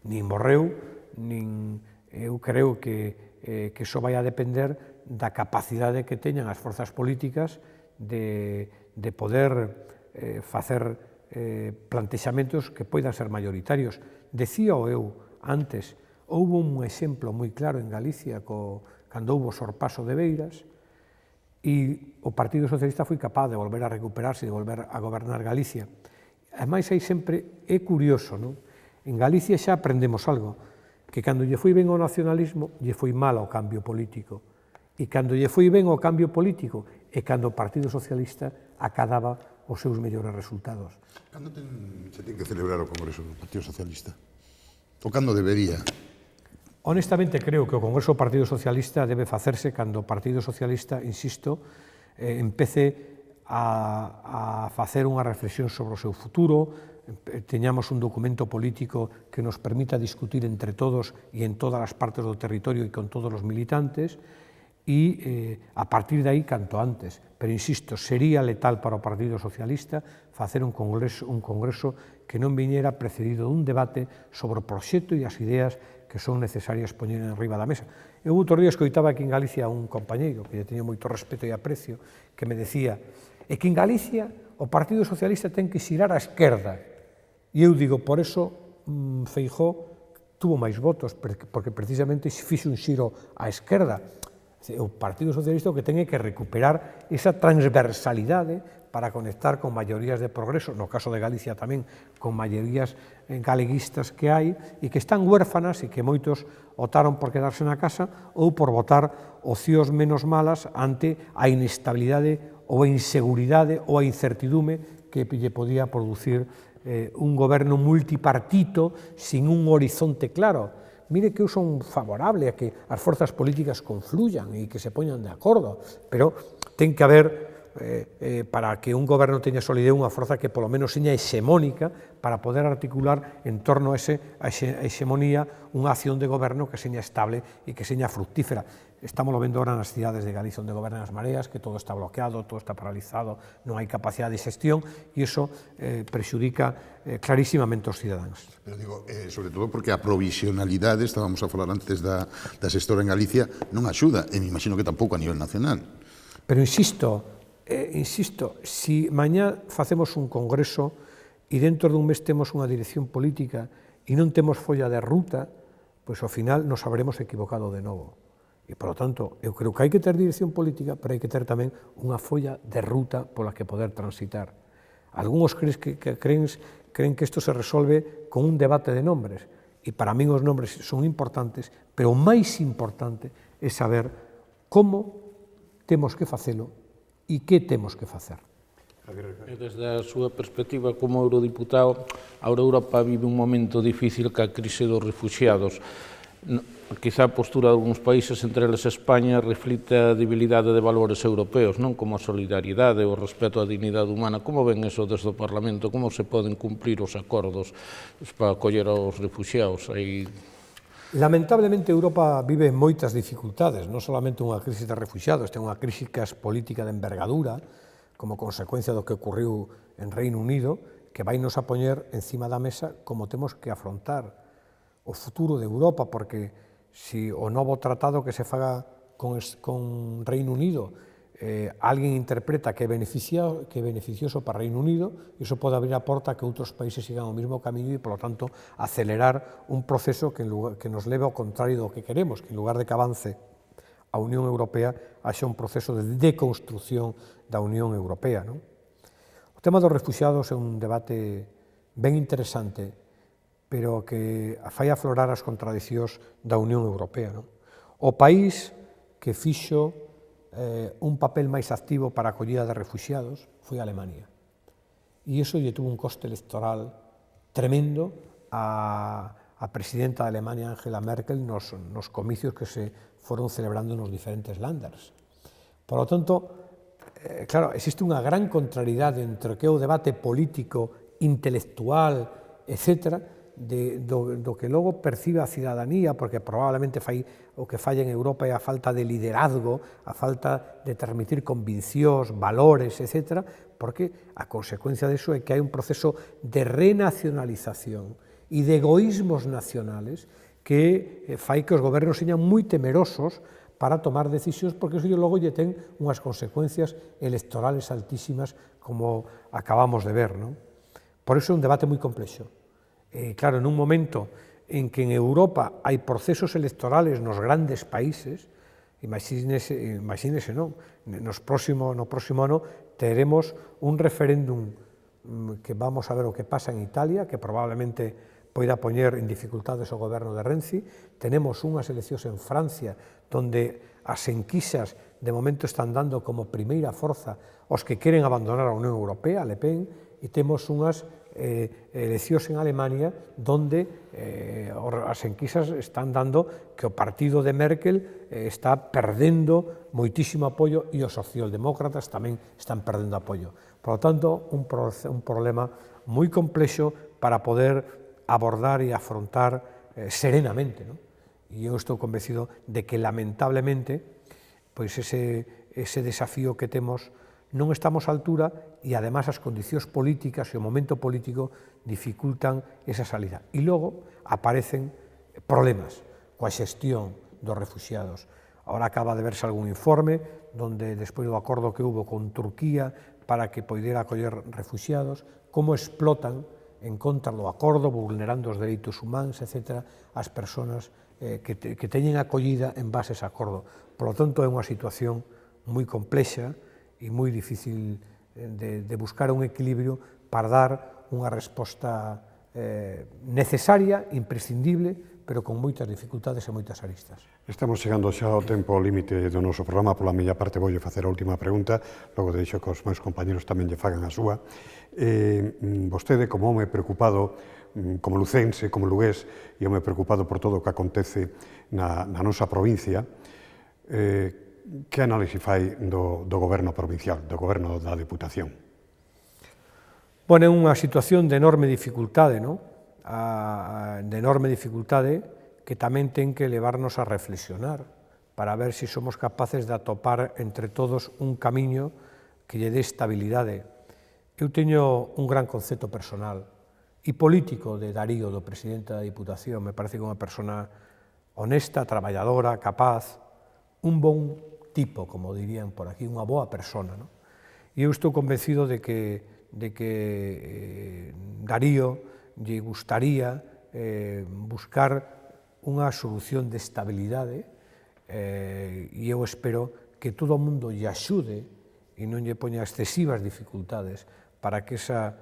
Nin morreu, nin eu creo que iso vai a depender da capacidade que teñan as forzas políticas de poder facer plantexamentos que poidan ser maioritarios. Decíao eu antes, houve un exemplo moi claro en Galicia cando houve o sorpaso de Beiras e o Partido Socialista foi capaz de volver a recuperarse e de volver a gobernar Galicia. Ademais, aí sempre é curioso, non? En Galicia xa aprendemos algo, que cando lle foi ben o nacionalismo, lle foi mal ao cambio político. E cando lle foi ben o cambio político é cando o Partido Socialista acadaba os seus mellores resultados. Cando se ten que celebrar o Congreso do Partido Socialista? O cando debería? Honestamente, creo que o Congreso do Partido Socialista debe facerse cando o Partido Socialista, insisto, empece a facer unha reflexión sobre o seu futuro, teñamos un documento político que nos permita discutir entre todos e en todas as partes do territorio e con todos os militantes, e a partir de aí canto antes. Pero insisto, sería letal para o Partido Socialista facer un congreso que non viñera precedido dun debate sobre o proxecto e as ideas que son necesarias poñer en riba da mesa. Eu outro día escoitaba aquí en Galicia un compañeiro que lle teño moito respeto e aprecio, que me decía que en Galicia o Partido Socialista ten que xirar á esquerda. E eu digo, por eso Feijóo tuvo máis votos, porque precisamente fixe un xiro á esquerda. O Partido Socialista o que ten é que recuperar esa transversalidade para conectar con maiorías de progreso, no caso de Galicia tamén, con maiorías galeguistas que hai e que están huérfanas e que moitos optaron por quedarse na casa ou por votar opcións menos malas ante a inestabilidade ou a inseguridade ou a incertidume que lle podía producir un goberno multipartito sin un horizonte claro. Mire que eu son favorable a que as forzas políticas confluyan e que se poñan de acordo, pero ten que haber, para que un goberno teña solidez, unha forza que polo menos seña hexemónica para poder articular en torno a esa hexemonía unha acción de goberno que seña estable e que seña fructífera. Estamos vendo ahora nas cidades de Galicia onde gobernan as mareas, que todo está bloqueado, todo está paralizado, non hai capacidade de xestión e iso prexudica clarísimamente os cidadáns. Pero digo, sobre todo porque a provisionalidade, estábamos a falar antes da xestora en Galicia, non axuda, e me imagino que tampouco a nivel nacional. Pero insisto, si mañá facemos un congreso e dentro dun mes temos unha dirección política e non temos folla de ruta, pois ao final nos habremos equivocado de novo. E, por lo tanto, eu creo que hai que ter dirección política, pero hai que ter tamén unha folla de ruta pola que poder transitar. Algúns creen que isto se resolve con un debate de nombres, e para min os nombres son importantes, pero o máis importante é saber como temos que facelo e que temos que facer. E desde a súa perspectiva como eurodiputado, a Europa vive un momento difícil ca crise dos refuxiados. Quizá a postura de algúns países, entre eles España, reflite a debilidade de valores europeos, non como a solidariedade, o respeto á dignidade humana. Como ven eso desde o Parlamento? Como se poden cumplir os acordos para acoller aos refuxiados? Lamentablemente, Europa vive moitas dificultades, non solamente unha crise de refuxiados, ten unha crise política de envergadura, como consecuencia do que ocurriu en Reino Unido, que vai nos a poñer encima da mesa como temos que afrontar o futuro de Europa, porque se o novo tratado que se faga con Reino Unido alguén interpreta que é beneficioso para Reino Unido, iso pode abrir a porta a que outros países sigan o mesmo camiño e, polo tanto, acelerar un proceso que nos leve ao contrario do que queremos, que en lugar de que avance a Unión Europea, haxa un proceso de deconstrucción da Unión Europea. O tema dos refuxiados é un debate ben interesante, pero que fai aflorar as contradicións da Unión Europea. O país que fixo un papel máis activo para a acollida de refuxiados foi Alemania. E iso lle tuvo un coste electoral tremendo a presidenta de Alemania, Angela Merkel, nos comicios que se foron celebrando nos diferentes Länders. Por lo tanto, claro, existe unha gran contrariedade entre o que é o debate político, intelectual, etcétera, do que logo percibe a cidadanía, porque probablemente o que falla en Europa é a falta de liderazgo, a falta de transmitir conviccións, valores, etc., porque a consecuencia disso é que hai un proceso de renacionalización e de egoísmos nacionales que fai que os gobernos señan moi temerosos para tomar decisións, porque iso logo lle ten unhas consecuencias electorales altísimas, como acabamos de ver. Por iso é un debate moi complexo. Claro, nun momento en que en Europa hai procesos electorales nos grandes países, imagínese non, no próximo ano teremos un referéndum que vamos a ver o que pasa en Italia, que probablemente poida poñer en dificultades o goberno de Renzi, tenemos unhas eleccións en Francia, donde as enquisas de momento están dando como primeira forza os que queren abandonar a Unión Europea, Le Pen, e temos unhas eleccións en Alemania donde as enquisas están dando que o partido de Merkel está perdendo moitísimo apoio e os socialdemócratas tamén están perdendo apoio. Por lo tanto, un problema moi complexo para poder abordar e afrontar serenamente, ¿no? E eu estou convencido de que, lamentablemente, pois ese desafío que temos non estamos á altura e, además, as condicións políticas e o momento político dificultan esa salida. E logo aparecen problemas coa xestión dos refuxiados. Ahora acaba de verse algún informe donde, despois do acordo que hubo con Turquía para que poidera acoller refuxiados, como explotan en contra do acordo, vulnerando os dereitos humanos, etc., as persoas que teñen acollida en base a ese acordo. Por lo tanto, é unha situación moi complexa e moi difícil de buscar un equilibrio para dar unha resposta necesaria, imprescindible, pero con moitas dificultades e moitas aristas. Estamos chegando xa ao tempo límite do noso programa, pola miña parte voulle facer a última pregunta, logo deixo que os meus compañeros tamén lle fagan a súa. Vostede, como home preocupado, como lucense, como lugués, e home preocupado por todo o que acontece na nosa provincia, que análise fai do goberno provincial, do goberno da Deputación? Bueno, é unha situación de enorme dificultade, non? De enorme dificultade que tamén ten que levarnos a reflexionar para ver se somos capaces de atopar entre todos un camiño que lle dé estabilidade. Eu teño un gran concepto personal e político de Darío, do presidente da Diputación. Me parece que é unha persona honesta, traballadora, capaz, un bon tipo, como dirían por aquí, unha boa persona, non? E eu estou convencido de que Darío lle gustaría buscar unha solución de estabilidade e eu espero que todo o mundo lle axude e non lle poña excesivas dificultades para que esa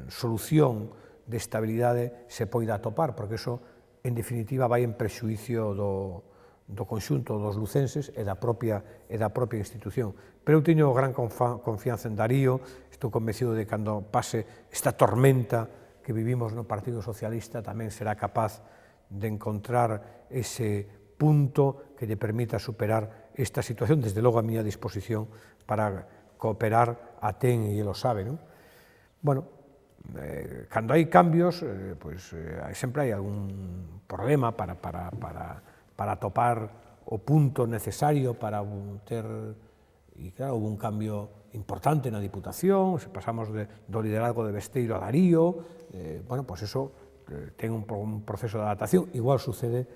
solución de estabilidade se poida atopar, porque eso, en definitiva, vai en prexuicio do conxunto dos lucenses e da propia institución. Pero eu teño gran confianza en Darío, estou convencido de que cando pase esta tormenta que vivimos no Partido Socialista tamén será capaz de encontrar ese punto que lle permita superar esta situación, desde logo a miña disposición para cooperar a ten, e lo sabe, non? Bueno, cando hai cambios, sempre hai algún problema para topar o punto necesario para ter... E claro, houve un cambio importante na Diputación, se pasamos do liderazgo de Besteiro a Darío, bueno, pois eso ten un proceso de adaptación, igual sucede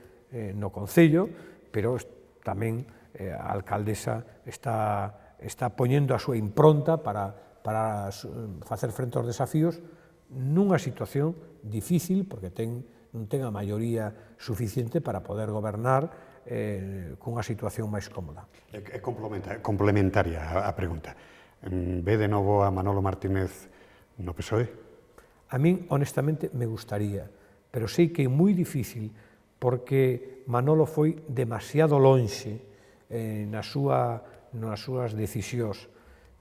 no Concello, pero tamén a alcaldesa está poñendo a súa impronta para facer frente aos desafíos nunha situación difícil, porque non ten a maioría suficiente para poder gobernar cunha situación máis cómoda. É complementaria a pregunta. Ve de novo a Manolo Martínez no PSOE? A min, honestamente, me gustaría, pero sei que é moi difícil porque Manolo foi demasiado lonxe nas súas decisións.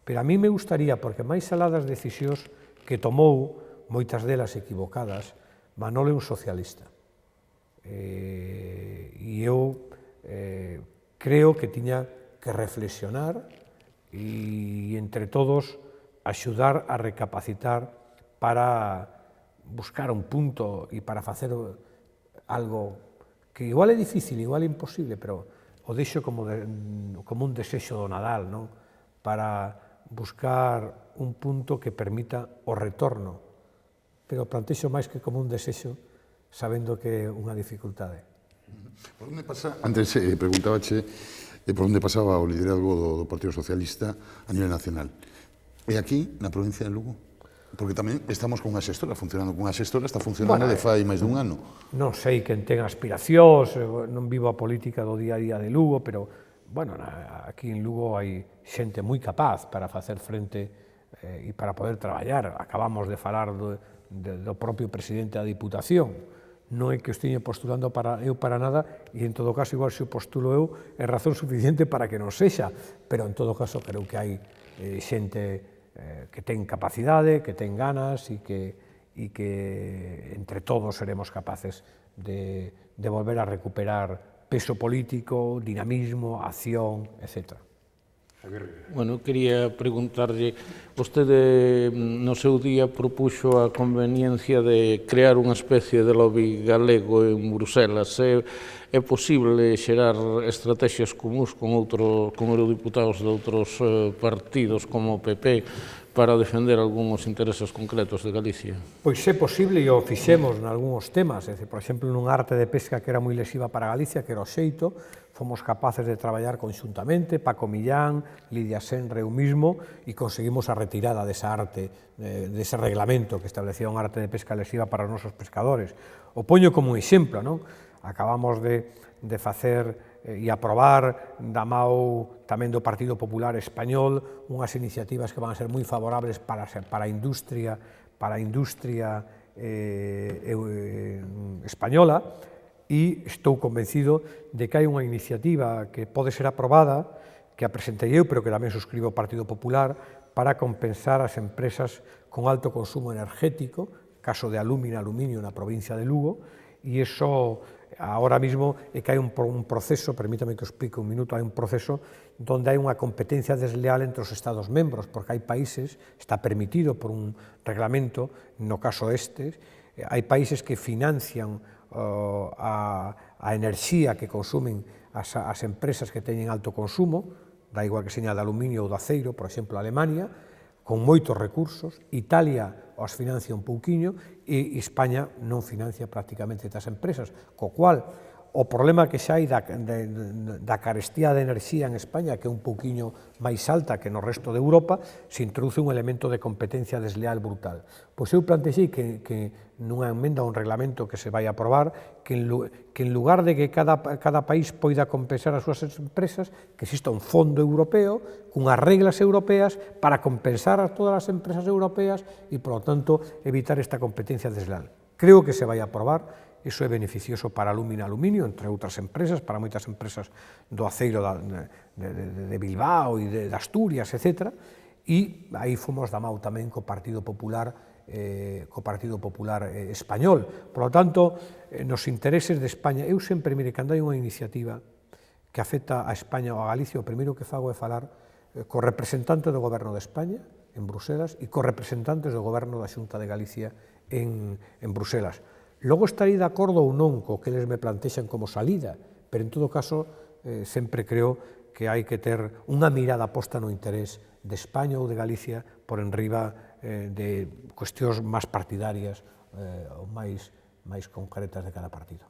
Pero a mí me gustaría, porque máis alá das decisións que tomou, moitas delas equivocadas, Manolo é un socialista. E eu creo que tiña que reflexionar e, entre todos, axudar a recapacitar para buscar un punto e para facer algo que igual é difícil, igual é imposible, pero o deixo como un desexo do Nadal, non? Para buscar un punto que permita o retorno, pero plantexo máis que como un desexo, sabendo que é unha dificultade. Por onde pasa, antes preguntabache por onde pasaba o liderazgo do Partido Socialista a nivel nacional. E aquí, na provincia de Lugo? Porque tamén estamos con unha xestora, funcionando con unha xestora, está funcionando de fai máis dun ano. Non sei quen ten aspiracións, non vivo a política do día a día de Lugo, pero, bueno, aquí en Lugo hai xente moi capaz para facer frente e para poder traballar. Acabamos de falar do propio presidente da Diputación. Non é que o esteña postulando para nada, e en todo caso, igual se o postulo eu, é razón suficiente para que non sexa, pero en todo caso creo que hai xente ten capacidade, que ten ganas e que entre todos seremos capaces de volver a recuperar peso político, dinamismo, acción, etc. Bueno, quería preguntarlle, vostede no seu día propuxo a conveniencia de crear unha especie de lobby galego en Bruselas. É posible xerar estrategias comuns con eurodiputados de outros partidos como o PP para defender algúns intereses concretos de Galicia? Pois é posible e o fixemos nalgúns temas, por exemplo, nun arte de pesca que era moi lesiva para Galicia, que era o xeito, fomos capaces de traballar conxuntamente, Paco Millán, Lidia Senra, eu mismo, e conseguimos a retirada desa arte, dese reglamento que establecía un arte de pesca lesiva para os nosos pescadores. O poño como un exemplo, non? Acabamos de facer e aprobar da mao tamén do Partido Popular Español unhas iniciativas que van a ser moi favorables para a industria española, e estou convencido de que hai unha iniciativa que pode ser aprobada, que a presentei eu, pero que tamén suscribo o Partido Popular, para compensar as empresas con alto consumo energético, caso de aluminio na provincia de Lugo, e iso ahora mismo é que hai un proceso, permítame que o explique un minuto, hai un proceso donde hai unha competencia desleal entre os Estados membros, porque hai países, está permitido por un reglamento, no caso este, hai países que financian a enerxía que consumen as empresas que teñen alto consumo, da igual que seña de aluminio ou de aceiro, por exemplo, Alemania, con moitos recursos, Italia os financia un pouquiño e España non financia prácticamente estas empresas, co cual o problema que xa hai da carestía de enerxía en España, que é un pouquiño máis alta que no resto de Europa, se introduce un elemento de competencia desleal brutal. Pois eu plantexei que nunha emenda a un reglamento que se vai aprobar, que en lugar de que cada país poida compensar as súas empresas, que exista un fondo europeo, cunhas reglas europeas, para compensar a todas as empresas europeas e, por lo tanto, evitar esta competencia desleal. Creo que se vai aprobar. Iso é beneficioso para Aluminio, entre outras empresas, para moitas empresas do aceiro de Bilbao e de Asturias, etc. E aí fomos da mão tamén co Partido Popular Español. Por lo tanto, nos intereses de España, eu sempre, mire, cando hai unha iniciativa que afecta a España ou a Galicia, o primeiro que fago é falar co representante do Goberno de España, en Bruselas, e co representantes do Goberno da Xunta de Galicia en Bruselas. Logo estarei de acordo ou non co que eles me plantexan como salida, pero en todo caso sempre creo que hai que ter unha mirada posta no interés de España ou de Galicia por enriba de cuestións máis partidarias ou máis concretas de cada partido.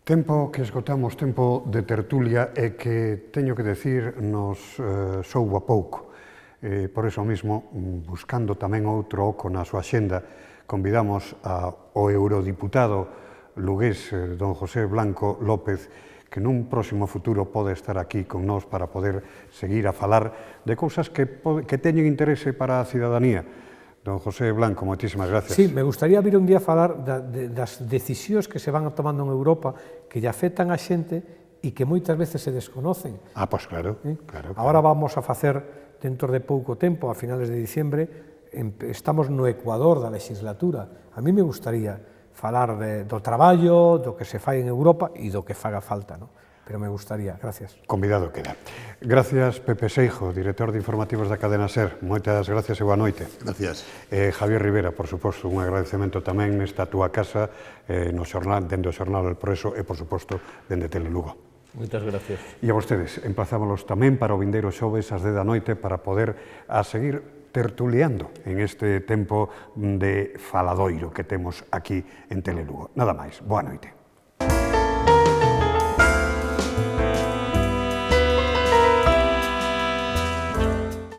Tempo que esgotamos, tempo de tertulia, e que, teño que decir, nos soubo a pouco. Por iso mesmo, buscando tamén outro oco na súa xenda, convidamos ao eurodiputado lugués, don José Blanco López, que nun próximo futuro pode estar aquí con nós para poder seguir a falar de cousas que teñen interese para a cidadanía. Don José Blanco, moitísimas gracias. Sí, me gustaría vir un día a falar das decisións que se van tomando en Europa que lle afectan a xente e que moitas veces se desconocen. Pois claro. Agora vamos a facer, dentro de pouco tempo, a finales de diciembre, estamos no Ecuador da legislatura. A mí me gustaría falar do traballo, do que se fai en Europa e do que faga falta, non? Pero me gustaría. Gracias. Convidado queda. Gracias, Pepe Seijo, director de informativos da cadena SER. Moitas gracias e boa noite. Gracias. Javier Rivera, por suposto, un agradecemento tamén nesta túa casa, no xornal, dende o xornal El Progreso e, por suposto, dende Telelugo. Moitas gracias. E a vostedes, emplazámolos tamén para o vindeiro xoves ás 10 da noite para poder seguir tertuliando en este tempo de faladoiro que temos aquí en Telelugo. Nada máis. Boa noite.